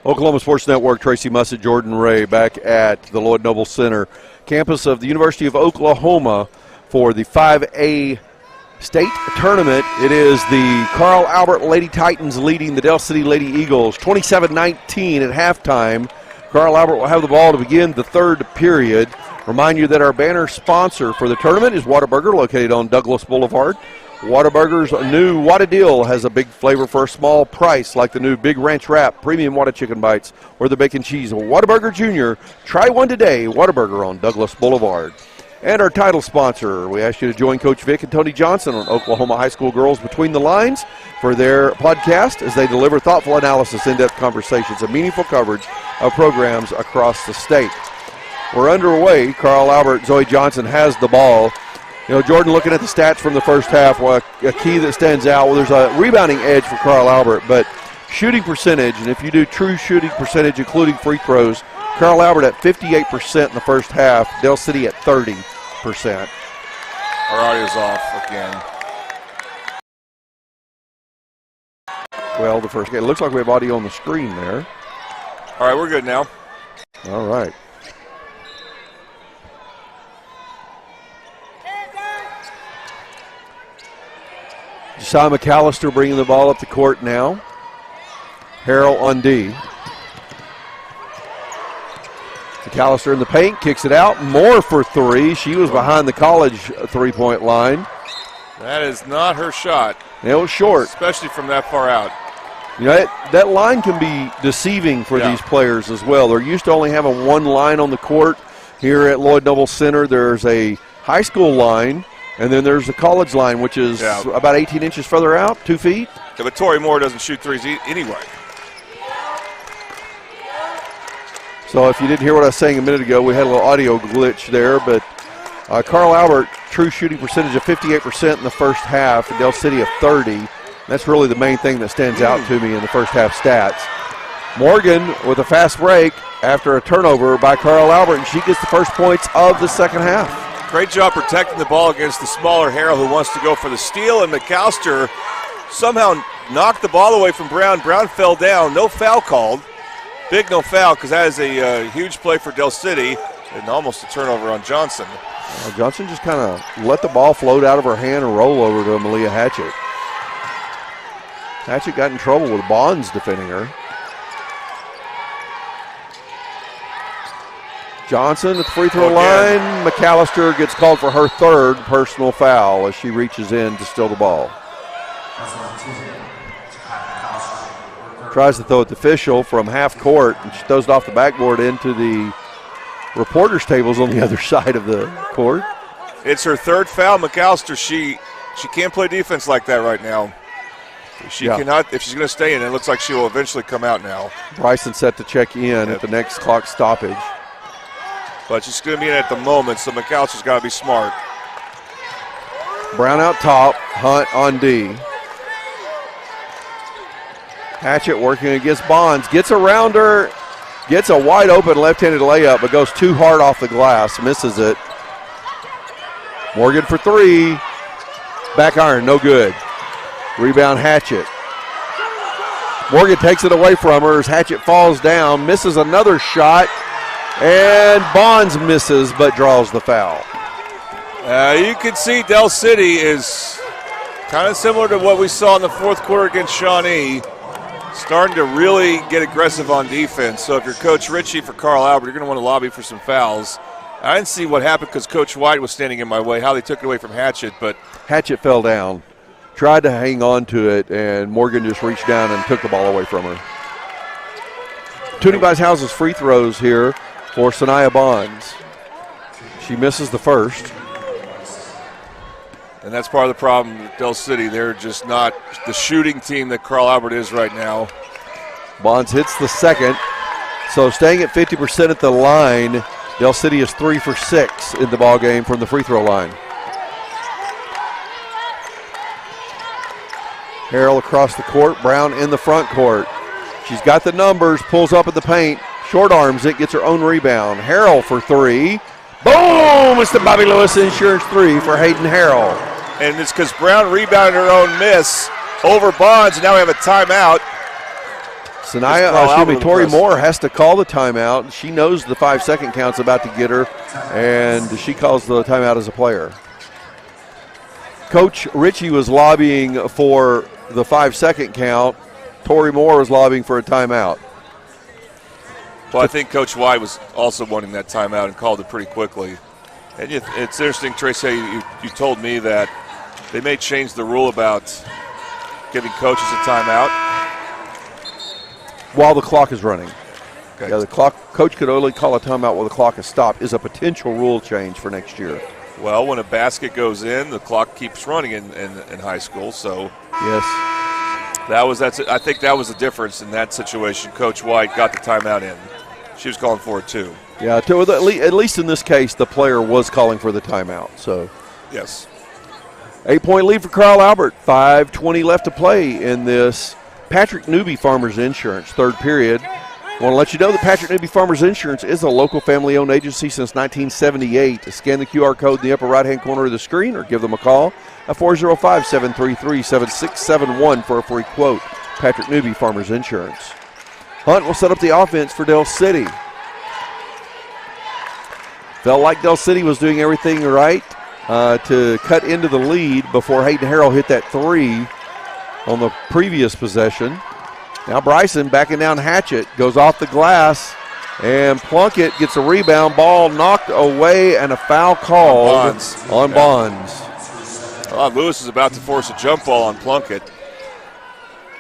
Oklahoma Sports Network, Tracy Mussett, Jordan Ray, back at the Lloyd Noble Center, campus of the University of Oklahoma for the 5A state tournament. It is the Carl Albert Lady Titans leading the Del City Lady Eagles 27-19 at halftime. Carl Albert will have the ball to begin the third period. Remind you that our banner sponsor for the tournament is Whataburger, located on Douglas Boulevard. Whataburger's new Whata Deal has a big flavor for a small price, like the new Big Ranch Wrap, Premium Whata Chicken Bites, or the Bacon Cheese. Whataburger Jr. Try one today. Whataburger on Douglas Boulevard. And our title sponsor, we ask you to join Coach Vic and Tony Johnson on Oklahoma High School Girls Between the Lines for their podcast as they deliver thoughtful analysis, in-depth conversations, and meaningful coverage of programs across the state. We're underway. Carl Albert, Zoe Johnson has the ball. You know, Jordan, looking at the stats from the first half, well, a key that stands out, well, there's a rebounding edge for Carl Albert, but shooting percentage, and if you do true shooting percentage, including free throws, Carl Albert at 58% in the first half, Del City at 30%. Our audio's off again. Well, it looks like we have audio on the screen there. All right, we're good now. All right. Josiah McAllister bringing the ball up the court now. Harrell on D. McAllister in the paint, kicks it out. Moore for three. She was behind the college three-point line. That is not her shot. It was short. Especially from that far out. You know, that line can be deceiving for these players as well. They're used to only having one line on the court. Here at Lloyd Noble Center, there's a high school line, and then there's a college line, which is about 18 inches further out, 2 feet. Yeah, but Tori Moore doesn't shoot threes anyway. So if you didn't hear what I was saying a minute ago, we had a little audio glitch there, but Carl Albert, true shooting percentage of 58% in the first half, and Del City of 30. That's really the main thing that stands out to me in the first half stats. Morgan with a fast break after a turnover by Carl Albert, and she gets the first points of the second half. Great job protecting the ball against the smaller Harrell, who wants to go for the steal, and McAllister somehow knocked the ball away from Brown. Brown fell down. No foul called. Big no foul, because that is a huge play for Del City, and almost a turnover on Johnson. Johnson just kind of let the ball float out of her hand and roll over to Malia Hatchett. Hatchett got in trouble with Bonds defending her. Johnson at the free throw line. McAllister gets called for her third personal foul as she reaches in to steal the ball. Tries to throw it to Fischel from half court, and she throws it off the backboard into the reporters' tables on the other side of the court. It's her third foul. McAllister, she can't play defense like that right now. She cannot, if she's going to stay in, it looks like she will eventually come out now. Bryson set to check in at the next clock stoppage. But she's going to be in at the moment, so McAllister's got to be smart. Brown out top, Hunt on D. Hatchett working against Bonds, gets around her, gets a wide open left-handed layup, but goes too hard off the glass, misses it. Morgan for three, back iron, no good. Rebound Hatchett. Morgan takes it away from her as Hatchett falls down, misses another shot, and Bonds misses but draws the foul. You can see Del City is kind of similar to what we saw in the fourth quarter against Shawnee, starting to really get aggressive on defense. So if you're Coach Richie for Carl Albert, you're going to want to lobby for some fouls. I didn't see what happened because Coach White was standing in my way, how they took it away from Hatchett. But Hatchett fell down, tried to hang on to it, and Morgan just reached down and took the ball away from her. Toonie Bishouse's free throws here for Sanaya Bonds. She misses the first. And that's part of the problem with Del City. They're just not the shooting team that Carl Albert is right now. Bonds hits the second. So staying at 50% at the line, Del City is 3 for 6 in the ball game from the free throw line. Harrell across the court, Brown in the front court. She's got the numbers, pulls up at the paint, short arms it, gets her own rebound. Harrell for three. Boom! It's the Bobby Lewis Insurance three for Hayden Harrell. And it's because Brown rebounded her own miss over Bonds, and now we have a timeout. Tori Moore has to call the timeout. She knows the 5-second count's about to get her, and she calls the timeout as a player. Coach Richie was lobbying for the 5-second count. Tori Moore was lobbying for a timeout. Well, I think Coach White was also wanting that timeout and called it pretty quickly. And it's interesting, Tracy, you told me that they may change the rule about giving coaches a timeout while the clock is running. Okay. Yeah, coach could only call a timeout while the clock is stopped. Is a potential rule change for next year. Well, when a basket goes in, the clock keeps running in high school. So yes, I think that was the difference in that situation. Coach White got the timeout in. She was calling for it too. Yeah, at least in this case, the player was calling for the timeout. So yes. 8-point lead for Carl Albert. 5:20 left to play in this Patrick Newby Farmers Insurance third period. I want to let you know that Patrick Newby Farmers Insurance is a local family-owned agency since 1978. Scan the QR code in the upper right-hand corner of the screen or give them a call at 405-733-7671 for a free quote. Patrick Newby Farmers Insurance. Hunt will set up the offense for Del City. Felt like Del City was doing everything right to cut into the lead before Hayden Harrell hit that three on the previous possession. Now Bryson backing down Hatchett, goes off the glass, and Plunkett gets a rebound, ball knocked away, and a foul called on Bonds. Lewis is about to force a jump ball on Plunkett.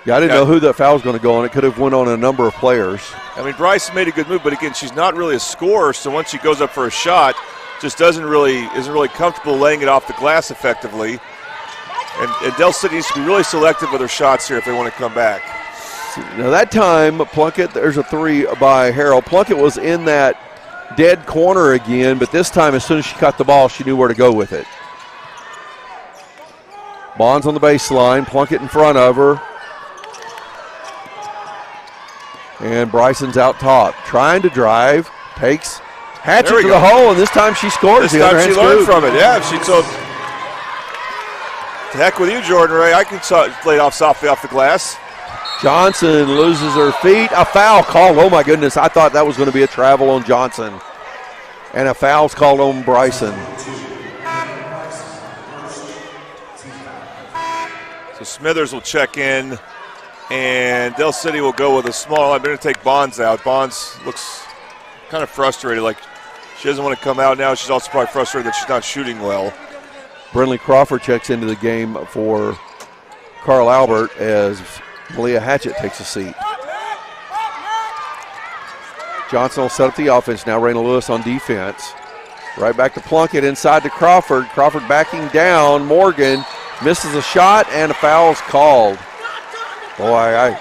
Yeah, I didn't know who that foul was going to go on. It could have went on a number of players. I mean, Bryson made a good move, but again, she's not really a scorer, so once she goes up for a shot, just isn't really comfortable laying it off the glass effectively. And Del City needs to be really selective with their shots here if they want to come back. Now that time, Plunkett, there's a three by Harrell. Plunkett was in that dead corner again, but this time as soon as she caught the ball, she knew where to go with it. Bonds on the baseline, Plunkett in front of her. And Bryson's out top, trying to drive, takes Hatchett to the hole, and this time she scores. This time she learned from it, yeah. She told, to heck with you, Jordan Ray. I can lay it off softly off the glass. Johnson loses her feet. A foul called. Oh, my goodness. I thought that was going to be a travel on Johnson. And a foul's called on Bryson. So Smithers will check in, and Del City will go with a small. I'm going to take Bonds out. Bonds looks kind of frustrated, like she doesn't want to come out now. She's also probably frustrated that she's not shooting well. Brinley Crawford checks into the game for Carl Albert as Malia Hatchett takes a seat. Johnson will set up the offense now. Raina Lewis on defense. Right back to Plunkett, inside to Crawford. Crawford backing down. Morgan misses a shot, and a foul's called. Boy,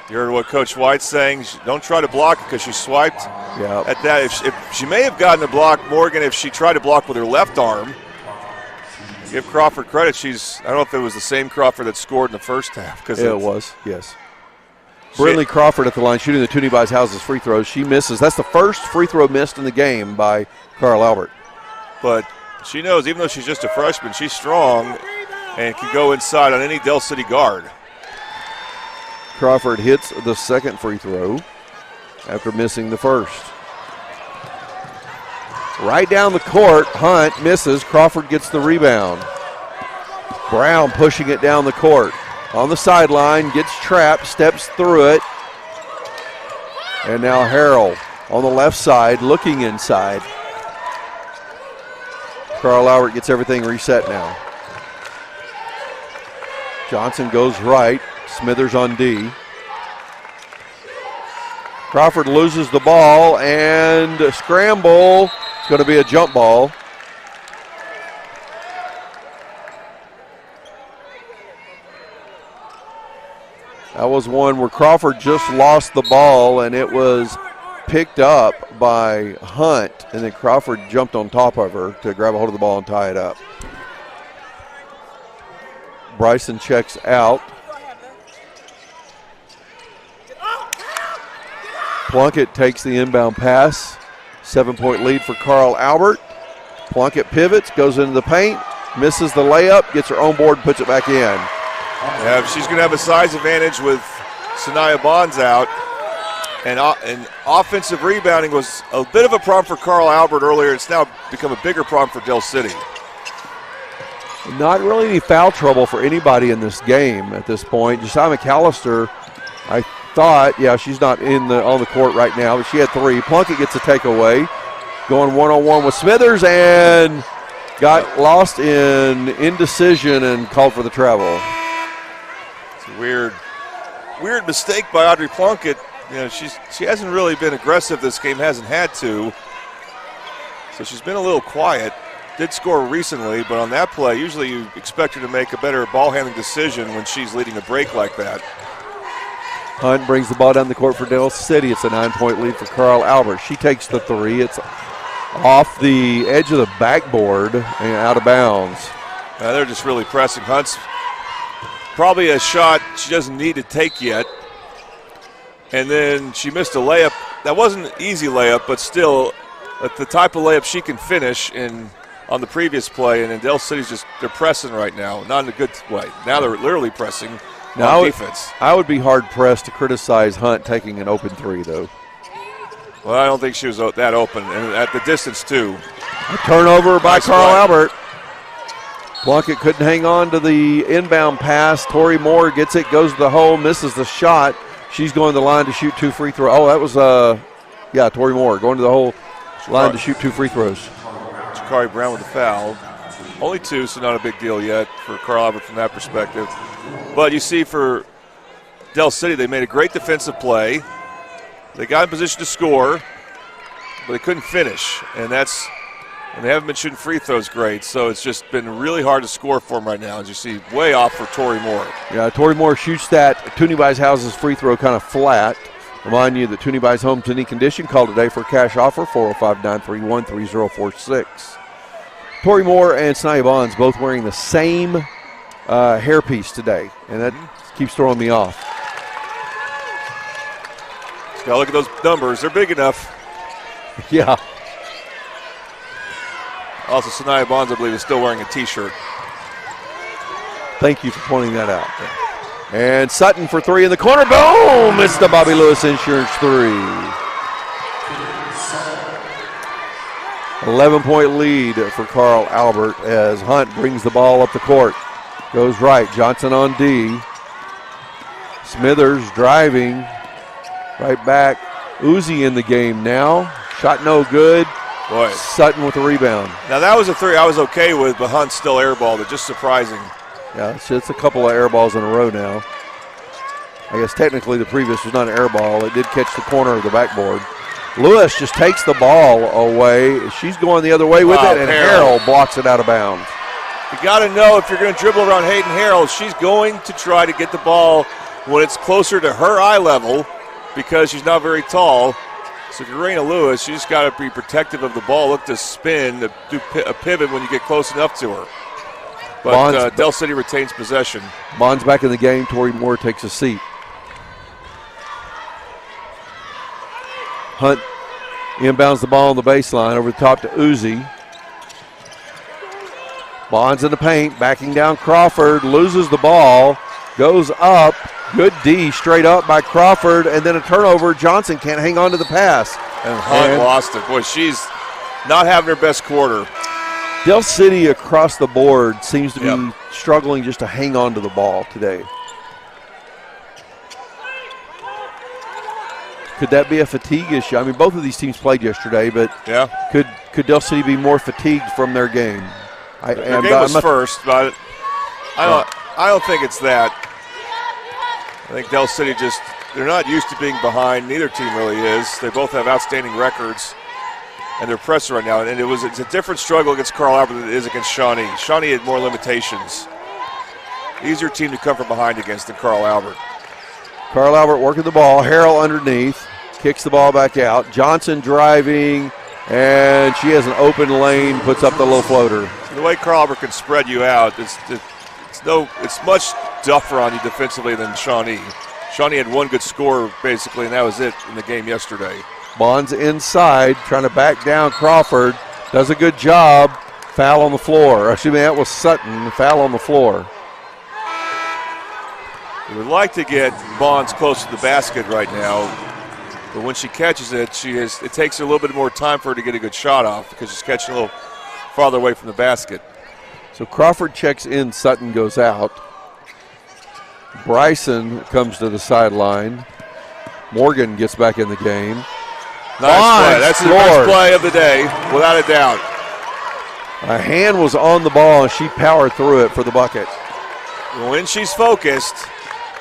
you heard what Coach White's saying. Don't try to block it because she swiped at that. If she may have gotten a block, Morgan, if she tried to block with her left arm. Give Crawford credit. I don't know if it was the same Crawford that scored in the first half. Yeah, it was, yes. Brinley Crawford at the line shooting the Toonie Buys Houses free throws. She misses. That's the first free throw missed in the game by Carl Albert. But she knows, even though she's just a freshman, she's strong and can go inside on any Del City guard. Crawford hits the second free throw after missing the first. Right down the court, Hunt misses. Crawford gets the rebound. Brown pushing it down the court. On the sideline, gets trapped, steps through it. And now Harrell on the left side, looking inside. Carl Albert gets everything reset now. Johnson goes right. Smithers on D. Crawford loses the ball, and a scramble. It's going to be a jump ball. That was one where Crawford just lost the ball, and it was picked up by Hunt, and then Crawford jumped on top of her to grab a hold of the ball and tie it up. Bryson checks out. Plunkett takes the inbound pass. 7-point lead for Carl Albert. Plunkett pivots, goes into the paint, misses the layup, gets her own board, and puts it back in. Yeah, she's going to have a size advantage with Sanaya Bonds out. And offensive rebounding was a bit of a problem for Carl Albert earlier. It's now become a bigger problem for Dell City. Not really any foul trouble for anybody in this game at this point. Josiah McAllister, I thought, she's not on the court right now, but she had 3. Plunkett gets a takeaway, going one-on-one with Smithers, and got lost in indecision and called for the travel. It's a weird mistake by Audrey Plunkett. She hasn't really been aggressive this game, hasn't had to. So she's been a little quiet. Did score recently, but on that play, usually you expect her to make a better ball handling decision when she's leading a break like that. Hunt brings the ball down the court for Dell City. It's a 9-point lead for Carl Albert. She takes the 3. It's off the edge of the backboard and out of bounds. They're just really pressing. Hunt's probably a shot she doesn't need to take yet. And then she missed a layup. That wasn't an easy layup, but still the type of layup she can finish on the previous play. And then Dell City's they're pressing right now, not in a good way. Now they're literally pressing on defense. I would be hard-pressed to criticize Hunt taking an open 3, though. Well, I don't think she was that open, and at the distance, too. A turnover by Carl Albert. Plunkett couldn't hang on to the inbound pass. Tori Moore gets it, goes to the hole, misses the shot. She's going to the line to shoot 2 free throws. Oh, that was, Tori Moore going to the whole line to shoot 2 free throws. Jakari Brown with the foul. Only 2, so not a big deal yet for Carl Albert from that perspective. But you see for Dell City, they made a great defensive play. They got in position to score, but they couldn't finish. And they haven't been shooting free throws great, so it's just been really hard to score for them right now. As you see, way off for Tori Moore. Yeah, Tori Moore shoots that Toonie Buys Houses free throw kind of flat. Remind you that Toonie Buys Homes any condition. Call today for a cash offer, 405-931-3046. Tori Moore and Sanaya Bonds both wearing the same hairpiece today, and that keeps throwing me off. Just got to look at those numbers. They're big enough. Yeah. Also, Sanaya Bonds, I believe, is still wearing a T-shirt. Thank you for pointing that out. And Sutton for 3 in the corner. Boom! It's the Bobby Lewis Insurance 3. 11-point lead for Carl Albert as Hunt brings the ball up the court. Goes right. Johnson on D. Smithers driving. Right back. Uzi in the game now. Shot no good. Boy. Sutton with the rebound. Now that was a 3 I was okay with, but Hunt still airballed it. Just surprising. Yeah, it's a couple of air balls in a row now. I guess technically the previous was not an air ball. It did catch the corner of the backboard. Lewis just takes the ball away. She's going the other way with it, and Harrell blocks it out of bounds. You got to know if you're going to dribble around Hayden Harrell, she's going to try to get the ball when it's closer to her eye level because she's not very tall. So if you're Raina Lewis, you just got to be protective of the ball. Look to spin, to do a pivot when you get close enough to her. But Dell City retains possession. Bond's back in the game. Tori Moore takes a seat. Hunt inbounds the ball on the baseline over the top to Uzi. Bonds in the paint, backing down Crawford, loses the ball, goes up. Good D straight up by Crawford, and then a turnover. Johnson can't hang on to the pass. And Hunt lost it. Boy, she's not having her best quarter. Dell City across the board seems to be struggling just to hang on to the ball today. Could that be a fatigue issue? I mean, both of these teams played yesterday, but could Dell City be more fatigued from their game? Their game was first, but I don't think it's that. I think Dell City they're not used to being behind. Neither team really is. They both have outstanding records, and they're pressing right now. And it's a different struggle against Carl Albert than it is against Shawnee. Shawnee had more limitations. Easier team to come from behind against than Carl Albert. Carl Albert working the ball. Harrell underneath. Kicks the ball back out. Johnson driving, and she has an open lane, puts up the little floater. The way Carl Albert can spread you out, it's much tougher on you defensively than Shawnee. Shawnee had one good score, basically, and that was it in the game yesterday. Bonds inside, trying to back down Crawford. Does a good job. Foul on the floor. Excuse me, that was Sutton. Foul on the floor. We would like to get Bonds close to the basket right now, but when she catches it, it takes her a little bit more time for her to get a good shot off because she's catching a little farther away from the basket. So Crawford checks in, Sutton goes out. Bryson comes to the sideline. Morgan gets back in the game. Nice play. That's the best play of the day, without a doubt. A hand was on the ball, and she powered through it for the bucket. When she's focused,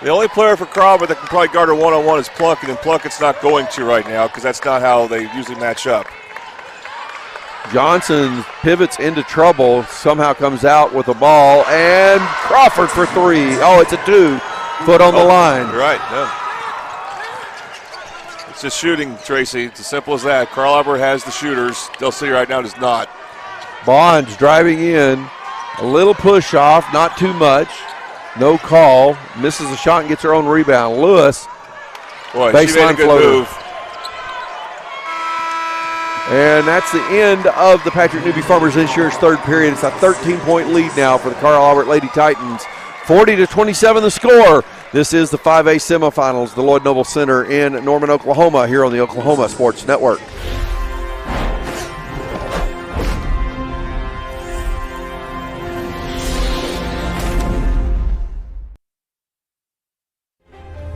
the only player for Crawford that can probably guard her one-on-one is Plunkett, and Plunkett's not going to right now because that's not how they usually match up. Johnson pivots into trouble, somehow comes out with the ball, and Crawford for three. Oh, it's a 2. Foot on the line. You're right. No. It's just shooting, Tracy. It's as simple as that. Carl Albert has the shooters. Del City right now does not. Bonds driving in. A little push off, not too much. No call. Misses the shot and gets her own rebound. Lewis, boy, baseline she made a good floater. move. And that's the end of the Patrick Newby Farmers Insurance third period. It's a 13-point lead now for the Carl Albert Lady Titans. 40-27 the score. This is the 5A semifinals, the Lloyd Noble Center in Norman, Oklahoma, here on the Oklahoma Sports Network.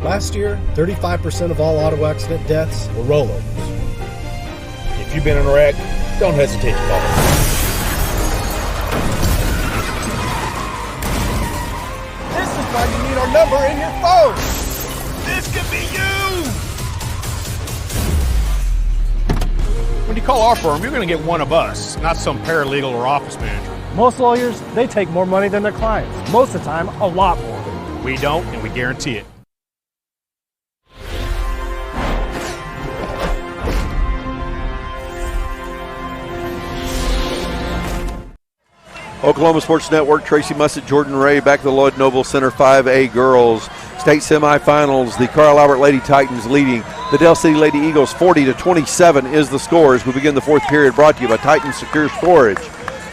Last year, 35% of all auto accident deaths were rollovers. If you've been in a wreck, don't hesitate to call us. This is why you need our number in your phone. This could be you. When you call our firm, you're going to get one of us, not some paralegal or office manager. Most lawyers, they take more money than their clients. Most of the time, a lot more. We don't, and we guarantee it. Oklahoma Sports Network, Tracy Mussett, Jordan Ray, back to the Lloyd Noble Center 5A girls state semifinals. The Carl Albert Lady Titans leading the Del City Lady Eagles 40-27 is the score as we begin the fourth period, brought to you by Titan Secure Storage.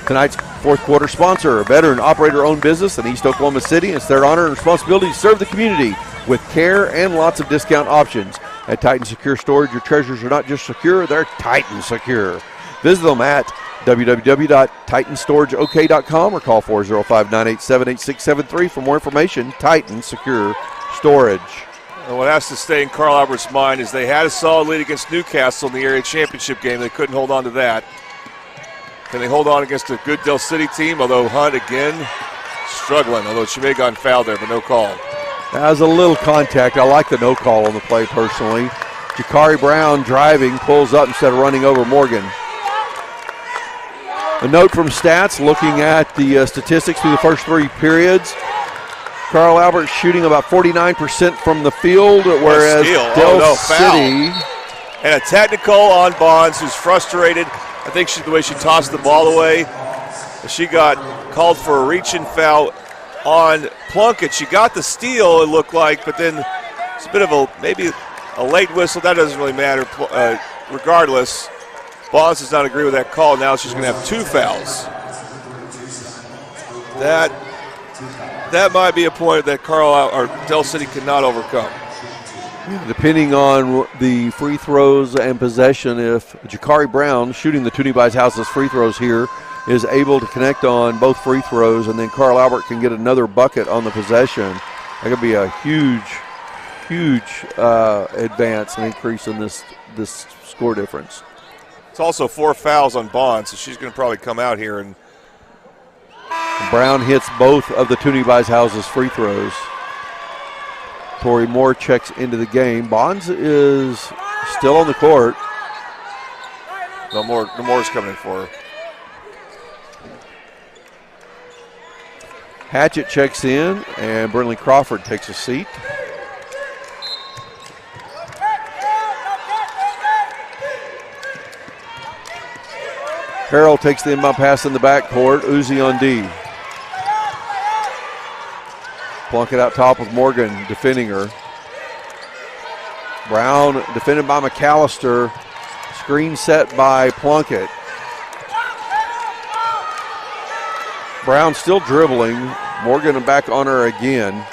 Tonight's fourth quarter sponsor, a veteran operator-owned business in East Oklahoma City. It's their honor and responsibility to serve the community with care and lots of discount options. At Titan Secure Storage, your treasures are not just secure, they're Titan Secure. Visit them at www.titanstorageok.com or call 405-987-8673 for more information. Titan Secure Storage. And what has to stay in Carl Albert's mind is they had a solid lead against Newcastle in the area championship game. They couldn't hold on to that. Can they hold on against a good Del City team? Although Hunt again struggling, although she may have gotten fouled there, but no call. That was a little contact. I like the no call on the play personally. Jakari Brown driving, pulls up instead of running over Morgan. A note from stats, looking at the statistics through the first three periods. Carl Albert shooting about 49% from the field, whereas Del City. And a technical on Bonds, who's frustrated. I think the way she tossed the ball away, she got called for a reach-in foul on Plunkett. She got the steal, it looked like, but then it's a bit of maybe a late whistle. That doesn't really matter. Regardless, Bonds does not agree with that call. Now she's going to have 2 fouls. That might be a point that Del City cannot overcome. Depending on the free throws and possession, if Jakari Brown, shooting the Toonie Buys Houses free throws here, is able to connect on both free throws, and then Carl Albert can get another bucket on the possession, that could be a huge advance and increase in this score difference. It's also 4 fouls on Bonds, so she's going to probably come out here. And Brown hits both of the Toonie Buys Houses free throws. Tori Moore checks into the game. Bonds is still on the court. No Moore's coming in for her. Hatchett checks in, and Brinley Crawford takes a seat. Harrell takes the inbound pass in the backcourt. Uzi on D. Plunkett out top with Morgan defending her. Brown defended by McAllister. Screen set by Plunkett. Brown still dribbling. Morgan back on her again.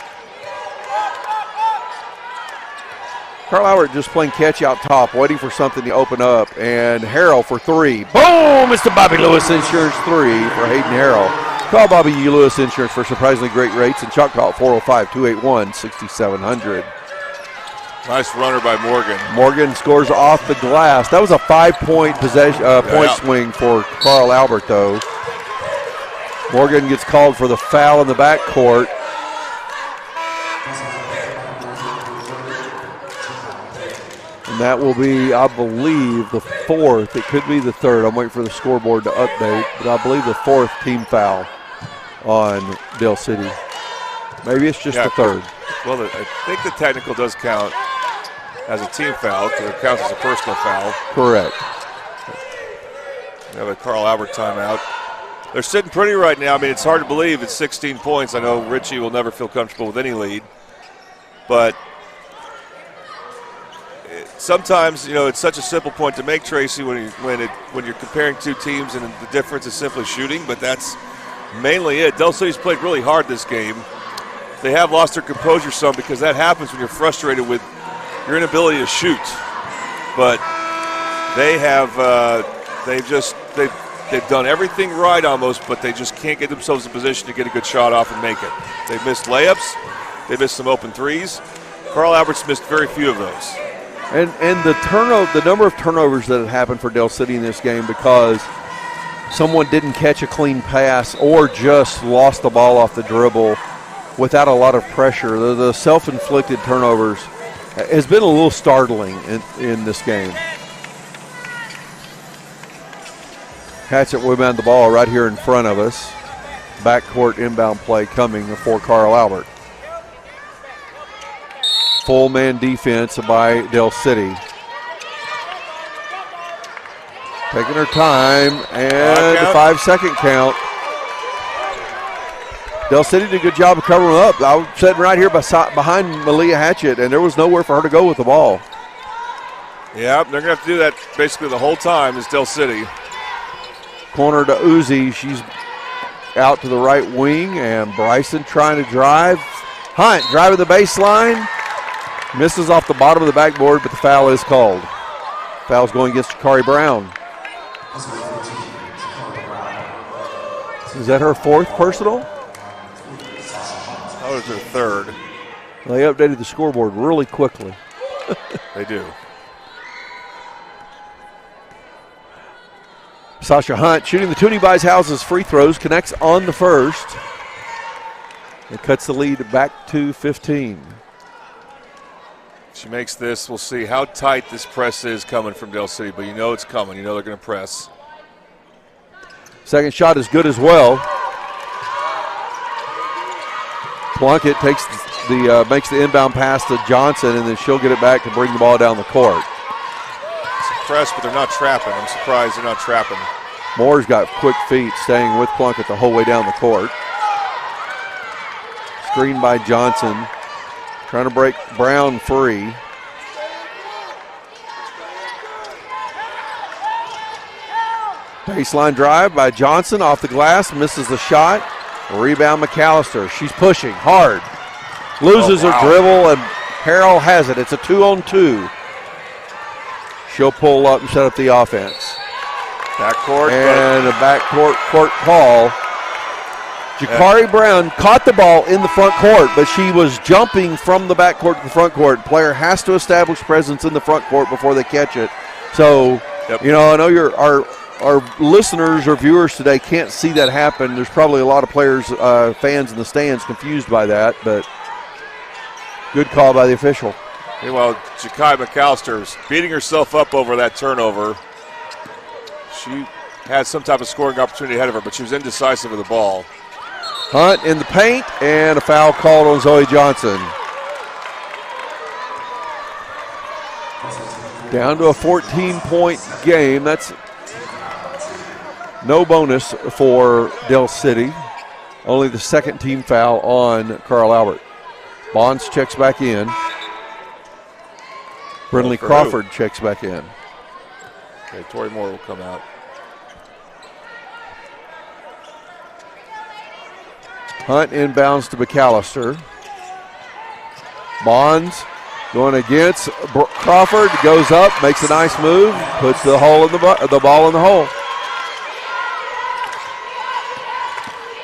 Carl Albert just playing catch out top, waiting for something to open up, and Harrell for three. Boom! It's the Bobby Lewis Insurance 3 for Hayden Harrell. Call Bobby Lewis Insurance for surprisingly great rates in Choctaw at 405-281-6700. Nice runner by Morgan. Morgan scores off the glass. That was a 5-point point swing for Carl Albert, though. Morgan gets called for the foul in the backcourt. And that will be, I believe, the fourth. It could be the third. I'm waiting for the scoreboard to update, but I believe the fourth team foul on Dale City. Maybe it's just the third. Well, I think the technical does count as a team foul because it counts as a personal foul. Correct. We have a Carl Albert timeout. They're sitting pretty right now. I mean, it's hard to believe it's 16 points. I know Richie will never feel comfortable with any lead, but sometimes, it's such a simple point to make, Tracy, when you're comparing two teams and the difference is simply shooting, but that's mainly it. Del City's played really hard this game. They have lost their composure some because that happens when you're frustrated with your inability to shoot. But they have they've done everything right almost, but they just can't get themselves in position to get a good shot off and make it. They've missed layups. They missed some open threes. Carl Albert's missed very few of those. And the number of turnovers that have happened for Del City in this game because someone didn't catch a clean pass or just lost the ball off the dribble without a lot of pressure. The self-inflicted turnovers has been a little startling in this game. Hatchett will inbound the ball right here in front of us. Backcourt inbound play coming for Carl Albert. Full man defense by Del City. Taking her time, and the 5-second count. Del City did a good job of covering up. I was sitting right here behind Malia Hatchett, and there was nowhere for her to go with the ball. Yeah, they're going to have to do that basically the whole time is Del City. Corner to Uzi. She's out to the right wing, and Bryson trying to drive. Hunt driving the baseline. Misses off the bottom of the backboard, but the foul is called. Foul's going against Jakari Brown. Is that her fourth personal? That was her third. They updated the scoreboard really quickly. They do. Sasha Hunt shooting the Toonie Buys Houses free throws, connects on the first. It cuts the lead back to 15. She makes this. We'll see how tight this press is coming from Del City, but you know it's coming. You know they're going to press. Second shot is good as well. Plunkett takes makes the inbound pass to Johnson, and then she'll get it back to bring the ball down the court. It's a press, but they're not trapping. I'm surprised they're not trapping. Moore's got quick feet, staying with Plunkett the whole way down the court. Screen by Johnson. Trying to break Brown free. Baseline drive by Johnson off the glass, misses the shot. Rebound McAllister. She's pushing hard. Loses her dribble, and Harrell has it. It's a 2-on-2. She'll pull up and set up the offense. Backcourt. And a backcourt call. Jakari Brown caught the ball in the front court, but she was jumping from the backcourt to the front court. Player has to establish presence in the front court before they catch it. So, I know our listeners or viewers today can't see that happen. There's probably a lot of players, fans in the stands confused by that, but good call by the official. Meanwhile, Jakai McAllister's beating herself up over that turnover. She had some type of scoring opportunity ahead of her, but she was indecisive with the ball. Hunt in the paint, and a foul called on Zoe Johnson. Down to a 14-point game. That's no bonus for Del City. Only the second team foul on Carl Albert. Bonds checks back in. Brindley Crawford checks back in. Okay, Tori Moore will come out. Hunt inbounds to McAllister. Bonds Going against Crawford, goes up, makes a nice move, puts the ball in the hole.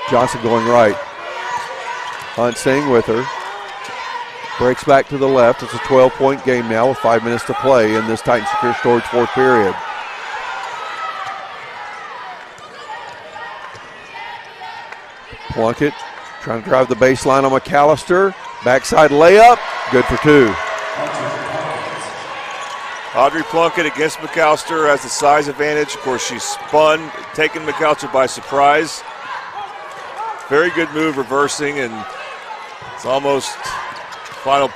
Johnson going right. Hunt staying with her. Breaks back to the left. It's a 12-point game now with 5 minutes to play in this Titan Secure Storage fourth period. Plunkett trying to drive the baseline on McAllister. Backside layup, good for two. Audrey Plunkett against McAllister has the size advantage. Of course, she spun, taking McAllister by surprise. Very good move reversing, and it's almost final.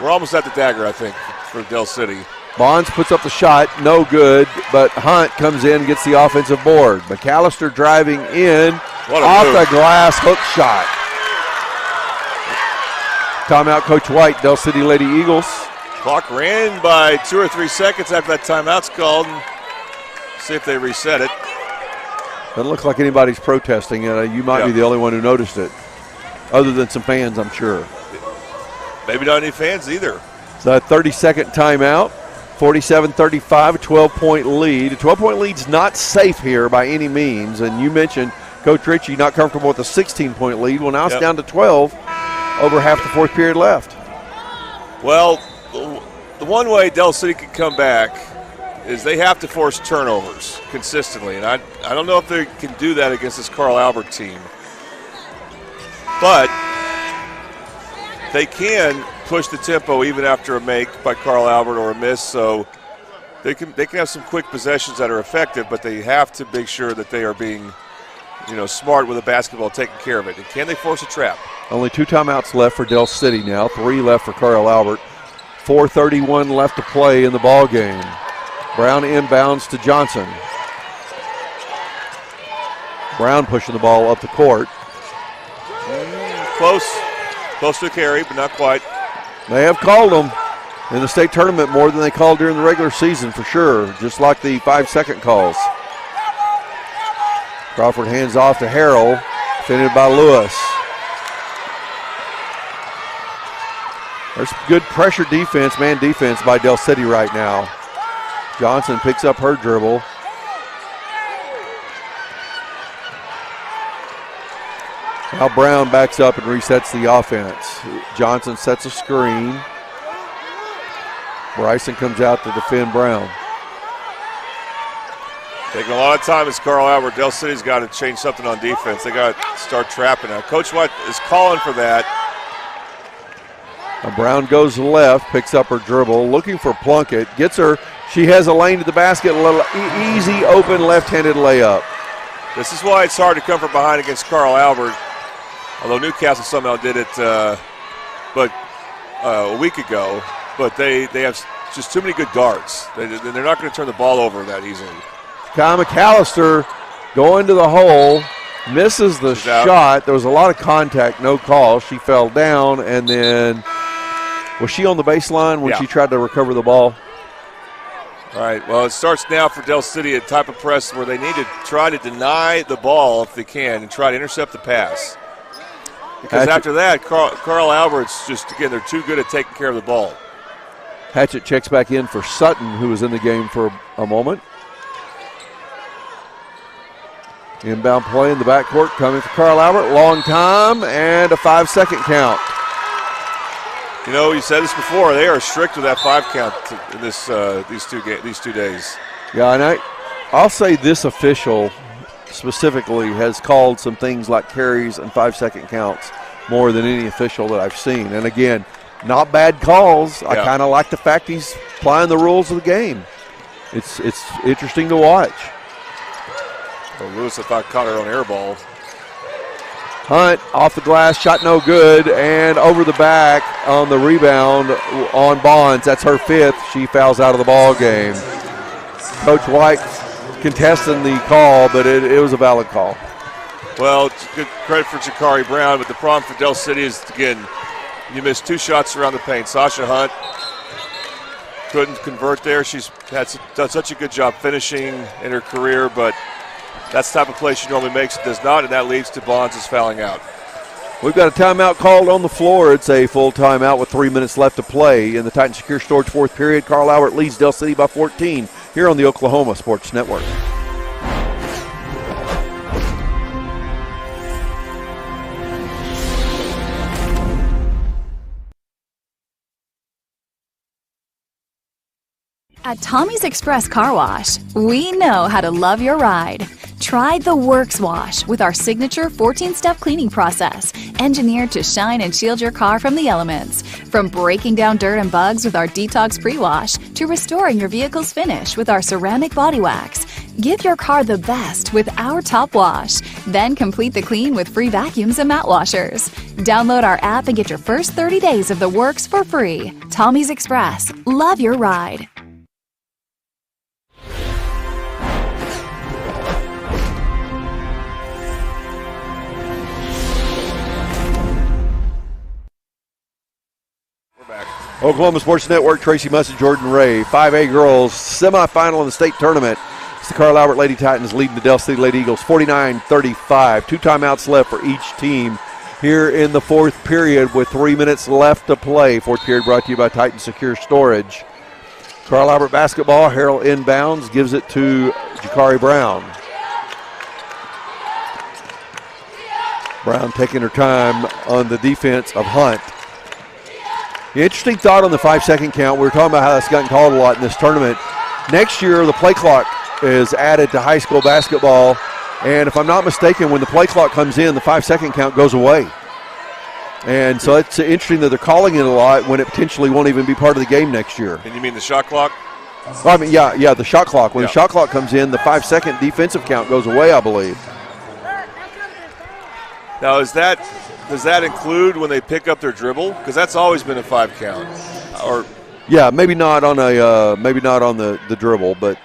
We're almost at the dagger, I think, for Del City. Bonds puts up the shot, no good, but Hunt comes in and gets the offensive board. McAllister driving in, off the glass, hook shot. Timeout, Coach White, Del City Lady Eagles. Clock ran by 2 or 3 seconds after that timeout's called. See if they reset it. Doesn't look like anybody's protesting it. You might be the only one who noticed it, other than some fans, I'm sure. Maybe not any fans either. So a 30-second timeout, 47-35, a 12-point lead. A 12-point lead's not safe here by any means, and you mentioned Coach Richie not comfortable with a 16-point lead. Well, now it's down to 12, over half the fourth period left. Well, the one way Del City can come back is they have to force turnovers consistently, and I don't know if they can do that against this Carl Albert team. But they can push the tempo even after a make by Carl Albert or a miss, so they can have some quick possessions that are effective, but they have to make sure that they are being, smart with the basketball, taking care of it. And can they force a trap? Only 2 timeouts left for Del City now, 3 left for Carl Albert. 4:31 left to play in the ball game. Brown inbounds to Johnson. Brown pushing the ball up the court. Close to a carry, but not quite. They have called them in the state tournament more than they called during the regular season for sure, just like the 5-second calls. Crawford hands off to Harrell, defended by Lewis. There's good pressure defense, man defense by Del City right now. Johnson picks up her dribble. Now Brown backs up and resets the offense. Johnson sets a screen. Bryson comes out to defend Brown. Taking a lot of time as Carl Albert. Del City's got to change something on defense. They got to start trapping now. Coach White is calling for that. Now Brown goes left, picks up her dribble, looking for Plunkett. Gets her. She has a lane to the basket. A little easy, open, left-handed layup. This is why it's hard to come from behind against Carl Albert. Although Newcastle somehow did it a week ago. But they have just too many good guards. They're not going to turn the ball over that easily. Kyle McAllister going to the hole, misses the shot. There was a lot of contact, no call. She fell down, and then was she on the baseline when she tried to recover the ball? All right, well, it starts now for Del City, a type of press where they need to try to deny the ball if they can and try to intercept the pass. Because after that, Carl Albert's just, again, they're too good at taking care of the ball. Hatchett checks back in for Sutton, who was in the game for a moment. Inbound play in the backcourt coming for Carl Albert. Long time and a 5-second count. You said this before. They are strict with that 5 count in these 2 days. Yeah, and I'll say this official specifically has called some things like carries and 5-second counts more than any official that I've seen. And again, not bad calls. I kind of like the fact he's applying the rules of the game. It's interesting to watch. Well, Lewis, I thought, caught her on air ball. Hunt off the glass, shot no good, and over the back on the rebound on Bonds. That's her 5th. She fouls out of the ball game. Coach White contesting the call, but it was a valid call. Well, it's good credit for Jakari Brown, but the problem for Del City is, again, you missed 2 shots around the paint. Sasha Hunt couldn't convert there. She's done such a good job finishing in her career, but that's the type of play she normally makes. It does not, and that leads to Bonds' fouling out. We've got a timeout called on the floor. It's a full timeout with 3 minutes left to play in the Titan Secure Storage fourth period. Carl Albert leads Del City by 14 here on the Oklahoma Sports Network. At Tommy's Express Car Wash, we know how to love your ride. Try the Works Wash with our signature 14-step cleaning process, engineered to shine and shield your car from the elements. From breaking down dirt and bugs with our Detox Pre-Wash to restoring your vehicle's finish with our ceramic body wax. Give your car the best with our Top Wash. Then complete the clean with free vacuums and mat washers. Download our app and get your first 30 days of the Works for free. Tommy's Express. Love your ride. Oklahoma Sports Network, Tracy Mussett, Jordan Ray. 5A girls semifinal in the state tournament. It's the Carl Albert Lady Titans leading the Del City Lady Eagles 49-35. 2 timeouts left for each team here in the fourth period with 3 minutes left to play. Fourth period brought to you by Titan Secure Storage. Carl Albert basketball. Harrell inbounds, gives it to Jakari Brown. Brown taking her time on the defense of Hunt. The interesting thought on the 5-second count, we were talking about how that's gotten called a lot in this tournament. Next year, the play clock is added to high school basketball, and if I'm not mistaken, when the play clock comes in, the 5-second count goes away. And so it's interesting that they're calling it a lot when it potentially won't even be part of the game next year. And you mean the shot clock? I mean, yeah, the shot clock. When the shot clock comes in, the 5-second defensive count goes away, I believe. Now, does that include when they pick up their dribble? Because that's always been a 5 count. Or yeah, maybe not on the dribble, but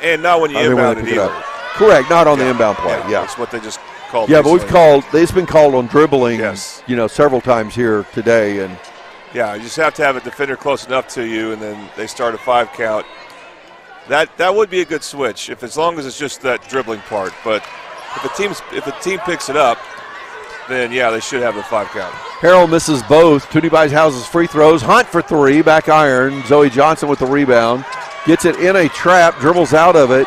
and not when you inbound it either. Correct, not on the inbound play. Yeah, that's what they just called. Yeah, but it's been called on dribbling. Yes. Several times here today, and yeah, you just have to have a defender close enough to you, and then they start a 5 count. That would be a good switch as long as it's just that dribbling part. But if a team picks it up, then yeah, they should have the 5 count. Harrell misses both. Toonie House's free throws. Hunt for 3, back iron. Zoe Johnson with the rebound. Gets it in a trap, dribbles out of it.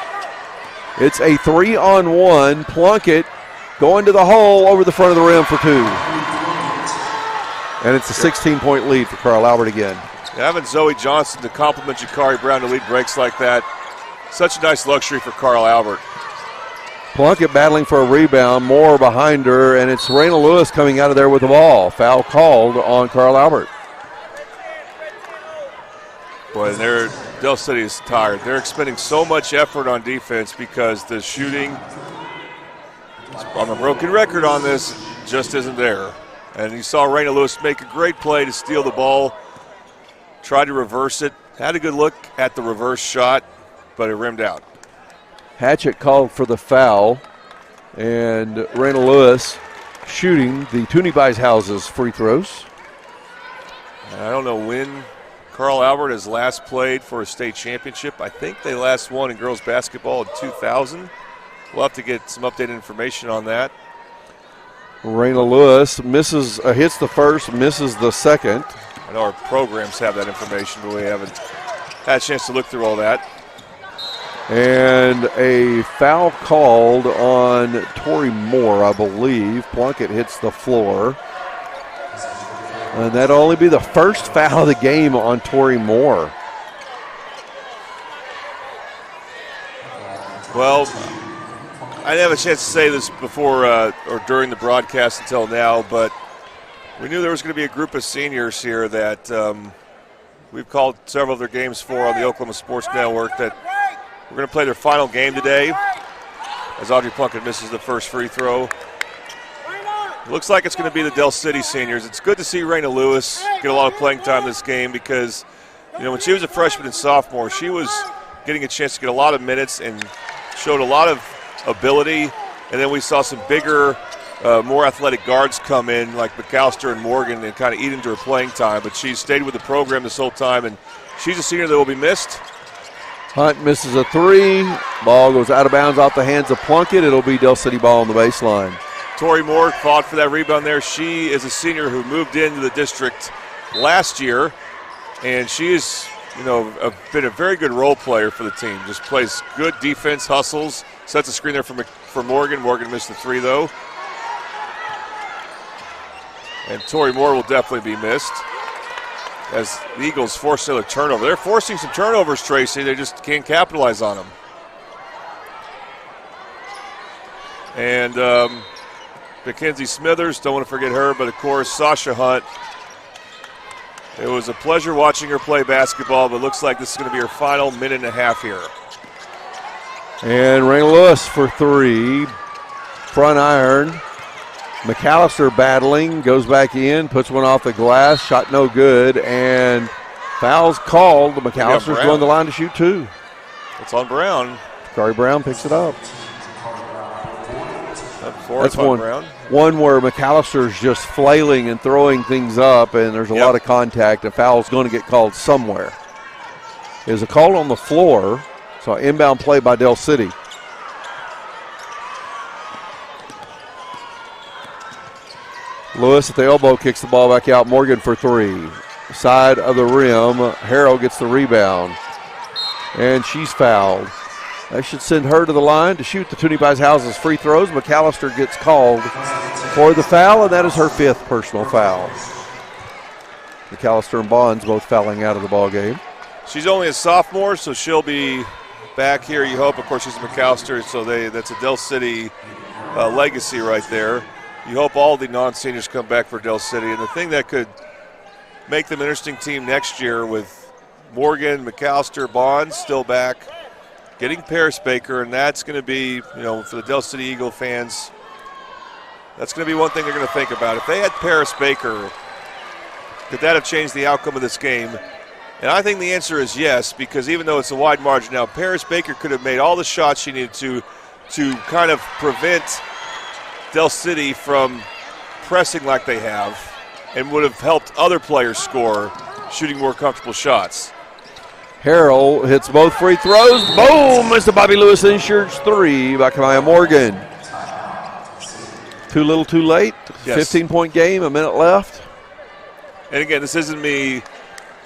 It's a 3-on-1. Plunkett going to the hole over the front of the rim for 2. And it's a 16-point lead for Carl Albert again. Having Zoe Johnson to complement Jakari Brown to lead breaks like that, such a nice luxury for Carl Albert. Plunkett battling for a rebound, Moore behind her, and it's Raina Lewis coming out of there with the ball. Foul called on Carl Albert. Boy, Del City is tired. They're expending so much effort on defense because the shooting, on a broken record on this, just isn't there. And you saw Raina Lewis make a great play to steal the ball, tried to reverse it, had a good look at the reverse shot, but it rimmed out. Hatchett called for the foul, and Raina Lewis shooting the Toonie House's free throws. I don't know when Carl Albert has last played for a state championship. I think they last won in girls basketball in 2000. We'll have to get some updated information on that. Raina Lewis hits the first, misses the second. I know our programs have that information, but we haven't had a chance to look through all that. And a foul called on Tori Moore, I believe. Plunkett hits the floor. And that'll only be the first foul of the game on Tori Moore. Well, I didn't have a chance to say this before or during the broadcast until now, but we knew there was going to be a group of seniors here that we've called several of their games for on the Oklahoma Sports Network that we're going to play their final game today as Audrey Plunkett misses the first free throw. It looks like it's going to be the Del City seniors. It's good to see Raina Lewis get a lot of playing time this game because, when she was a freshman and sophomore, she was getting a chance to get a lot of minutes and showed a lot of ability. And then we saw some bigger, more athletic guards come in like McAllister and Morgan and kind of eat into her playing time. But she's stayed with the program this whole time, and she's a senior that will be missed. Hunt misses a 3. Ball goes out of bounds off the hands of Plunkett. It'll be Del City ball on the baseline. Tori Moore fought for that rebound there. She is a senior who moved into the district last year, and she is, been a very good role player for the team. Just plays good defense, hustles, sets a screen there for Morgan. Morgan missed the three, though. And Tori Moore will definitely be missed as the Eagles force another turnover. They're forcing some turnovers, Tracy. They just can't capitalize on them. And Mackenzie Smithers, don't want to forget her, but of course Sasha Hunt. It was a pleasure watching her play basketball, but looks like this is going to be her final minute and a half here. And Raina Lewis for three. Front iron. McAllister battling, goes back in, puts one off the glass, shot no good, and foul's called. McAllister's going to the line to shoot two. It's on Brown. Corey Brown picks it up. That's one where McAllister's just flailing and throwing things up, and there's a lot of contact. A foul's going to get called somewhere. There's a call on the floor, so inbound play by Del City. Lewis at the elbow kicks the ball back out. Morgan for three. Side of the rim. Harrell gets the rebound. And she's fouled. They should send her to the line to shoot the Toonie Pies Houses free throws. McAllister gets called for the foul, and that is her fifth personal foul. McAllister and Bonds both fouling out of the ball game. She's only a sophomore, so she'll be back here, you hope. Of course, she's a McAllister, so that's a Del City legacy right there. You hope all the non-seniors come back for Del City. And the thing that could make them an interesting team next year with Morgan, McAllister, Bonds still back, getting Paris Baker, and that's going to be, for the Del City Eagle fans, that's going to be one thing they're going to think about. If they had Paris Baker, could that have changed the outcome of this game? And I think the answer is yes, because even though it's a wide margin now, Paris Baker could have made all the shots she needed to kind of prevent Del City from pressing like they have, and would have helped other players score, shooting more comfortable shots. Harrell hits both free throws. Boom! Mr. Bobby Lewis insurance three by Kamaya Morgan. Too little, too late. Yes. 15-point game, a minute left. And again, this isn't me.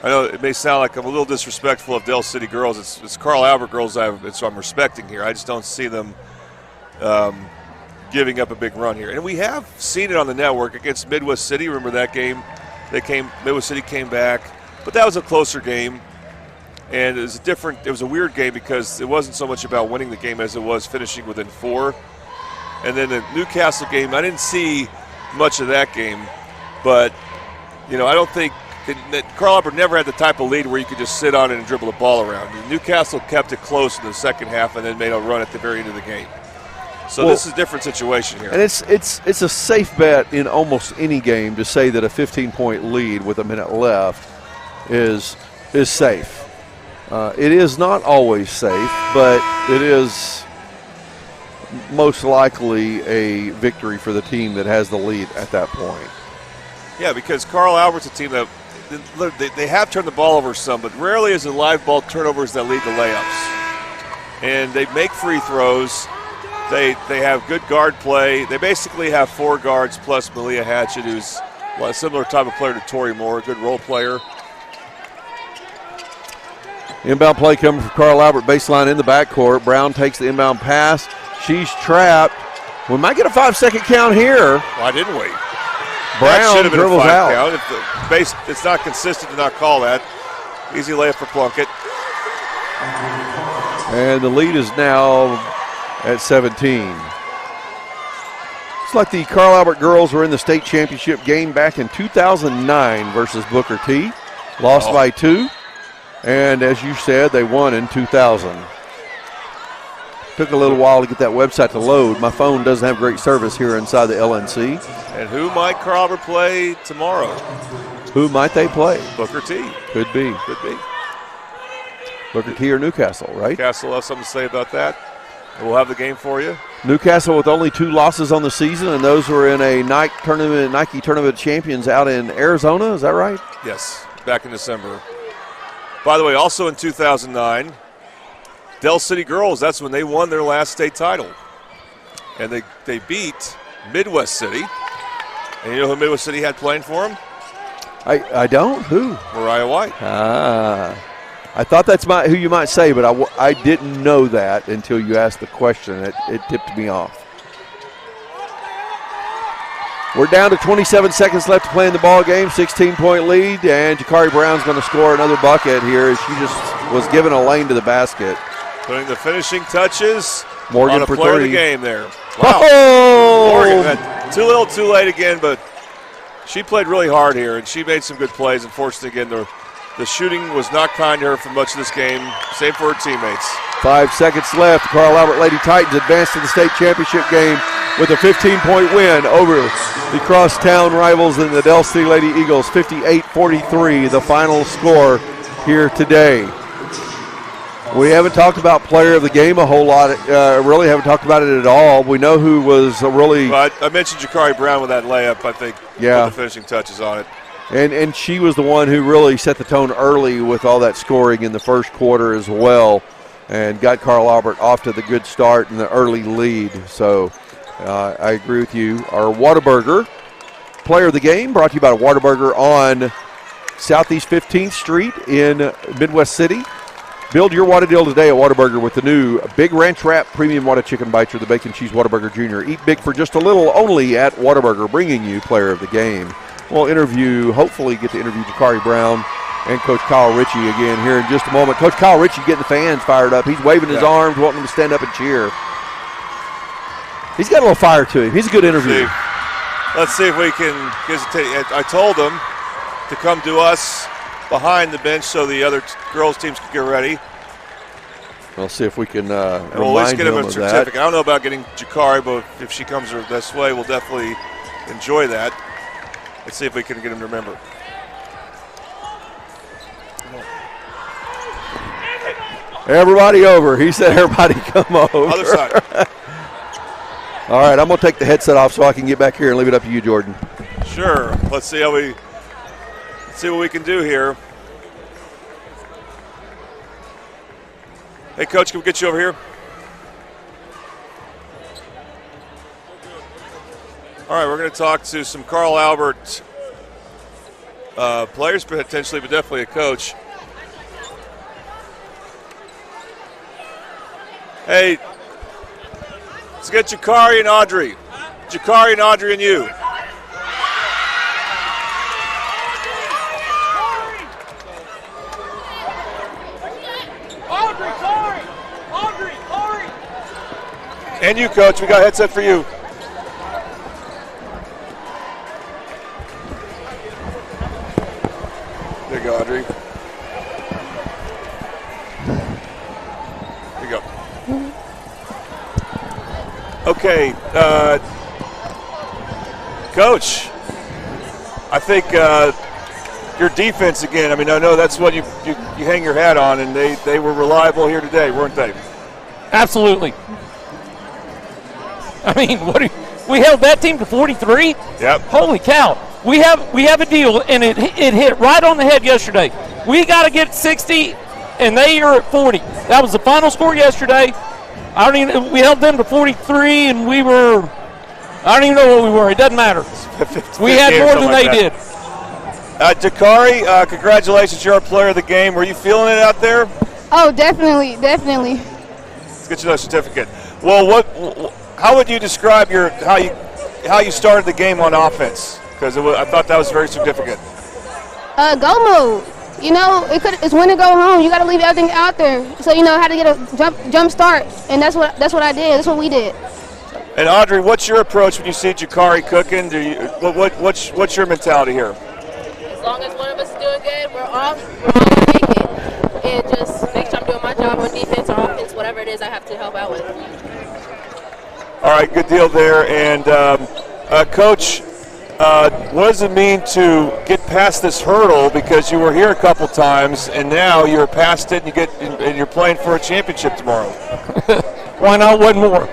I know it may sound like I'm a little disrespectful of Del City girls. It's Carl Albert girls so I'm respecting here. I just don't see them giving up a big run here. And we have seen it on the network against Midwest City. Remember that game? Midwest City came back, but that was a closer game. And it was a weird game because it wasn't so much about winning the game as it was finishing within four. And then the Newcastle game, I didn't see much of that game, but I don't think that Carl Albert never had the type of lead where you could just sit on it and dribble the ball around. Newcastle kept it close in the second half and then made a run at the very end of the game. So this is a different situation here. And it's a safe bet in almost any game to say that a 15-point lead with a minute left is safe. It is not always safe, but it is most likely a victory for the team that has the lead at that point. Yeah, because Carl Albert's a team that they have turned the ball over some, but rarely is it live ball turnovers that lead to layups. And they make free throws. They have good guard play. They basically have four guards plus Malia Hatchett, who's a similar type of player to Tori Moore, a good role player. Inbound play coming from Carl Albert, baseline in the backcourt. Brown takes the inbound pass. She's trapped. We might get a 5-second count here. Why didn't we? Brown dribbles out. Count. If the base, it's not consistent to not call that. Easy layup for Plunkett. And the lead is now at 17. It's like the Carl Albert girls were in the state championship game back in 2009 versus Booker T. Lost by 2. And as you said, they won in 2000. Took a little while to get that website to load. My phone doesn't have great service here inside the LNC. And who might Carl Albert play tomorrow? Who might they play? Booker T. Could be. Booker T or Newcastle, right? Newcastle will have something to say about that. We'll have the game for you. Newcastle with only 2 losses on the season, and those were in a Nike tournament champions out in Arizona. Is that right? Yes, back in December. By the way, also in 2009, Del City girls, that's when they won their last state title. And they beat Midwest City. And you know who Midwest City had playing for them? I don't. Who? Mariah White. I thought that's who you might say, but I didn't know that until you asked the question. It tipped me off. We're down to 27 seconds left to play in the ball game, 16-point lead, and Jakari Brown's going to score another bucket here as she just was given a lane to the basket. Putting the finishing touches Morgan on a for player three. of the game there. Wow. Oh! Morgan had too little, too late again, but she played really hard here, and she made some good plays. Unfortunately, again, the shooting was not kind to her for much of this game. Same for her teammates. 5 seconds left. Carl Albert Lady Titans advance to the state championship game with a 15-point win over the crosstown rivals in the Del City Lady Eagles, 58-43, the final score here today. We haven't talked about player of the game a whole lot. Really haven't talked about it at all. We know who was really. Well, I mentioned Jakari Brown with that layup. I think yeah, with the finishing touches on it. And she was the one who really set the tone early with all that scoring in the first quarter as well, and got Carl Albert off to the good start and the early lead. So I agree with you. Our Whataburger player of the game brought to you by Whataburger on Southeast 15th Street in Midwest City. Build your Whata deal today at Whataburger with the new Big Ranch Wrap Premium Whata Chicken Bites or the Bacon Cheese Whataburger Jr. Eat big for just a little only at Whataburger, bringing you player of the game. We'll hopefully get to interview Jakari Brown and Coach Kyle Richie again here in just a moment. Coach Kyle Richie getting the fans fired up. He's waving his arms, wanting them to stand up and cheer. He's got a little fire to him. He's a good interview. Let's see if we can. I told him to come to us behind the bench so the other girls' teams can get ready. We'll see if we can we'll at least get him a certificate. That. I don't know about getting Jakari, but if she comes this way, we'll definitely enjoy that. Let's see if we can get him to remember. Everybody over. He said everybody come over. Other side. All right, I'm going to take the headset off so I can get back here and leave it up to you, Jordan. Sure. Let's see what we can do here. Hey, Coach, can we get you over here? All right, we're going to talk to some Carl Albert players, potentially, but definitely a coach. Hey, let's get Jakari and Audrey. Jakari and Audrey and you. And you, Coach, we got a headset for you. There you go, Audrey. There you go. Okay, Coach, I think your defense again, I mean, I know that's what you hang your hat on, and they were reliable here today, weren't they? Absolutely. I mean, we held that team to 43? Yep. Holy cow. We have a deal, and it hit right on the head yesterday. We got to get 60, and they are at 40. That was the final score yesterday. We held them to 43, and I don't even know what we were. It doesn't matter. We had more than they did. Jakari, congratulations. You're our player of the game. Were you feeling it out there? Oh, definitely. Let's get you that certificate. Well, how would you describe how you started the game on offense? Because I thought that was very significant. Go mode. You know, it's when to go home. You got to leave everything out there, so you know how to get a jump start, and that's what I did. That's what we did. And Audrey, what's your approach when you see Jakari cooking? What's your mentality here? As long as one of us is doing good, we're all gonna make it, and just make sure I'm doing my job on defense or offense, whatever it is I have to help out with. All right, good deal there. And Coach, what does it mean to get past this hurdle? Because you were here a couple times, and now you're past it, and you're playing for a championship tomorrow. Why not one more?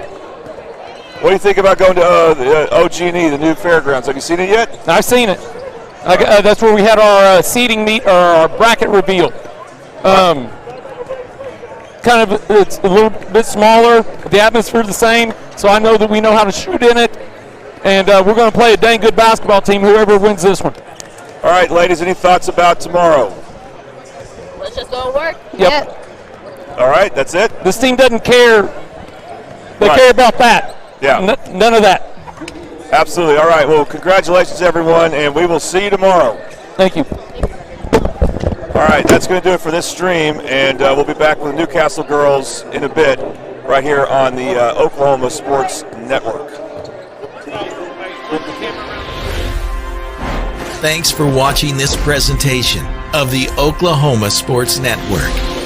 What do you think about going to OG&E, the new fairgrounds? Have you seen it yet? I've seen it. That's where we had our seating meet, or our bracket reveal. Kind of, it's a little bit smaller. The atmosphere the same, so I know that we know how to shoot in it. And we're going to play a dang good basketball team, whoever wins this one. All right, ladies, any thoughts about tomorrow? Let's just go and work. Yep. All right, that's it? This team doesn't care. They care about that. Yeah. None of that. Absolutely. All right, well, congratulations, everyone, and we will see you tomorrow. Thank you. All right, that's going to do it for this stream, and we'll be back with the Newcastle girls in a bit right here on the Oklahoma Sports Network. Thanks for watching this presentation of the Oklahoma Sports Network.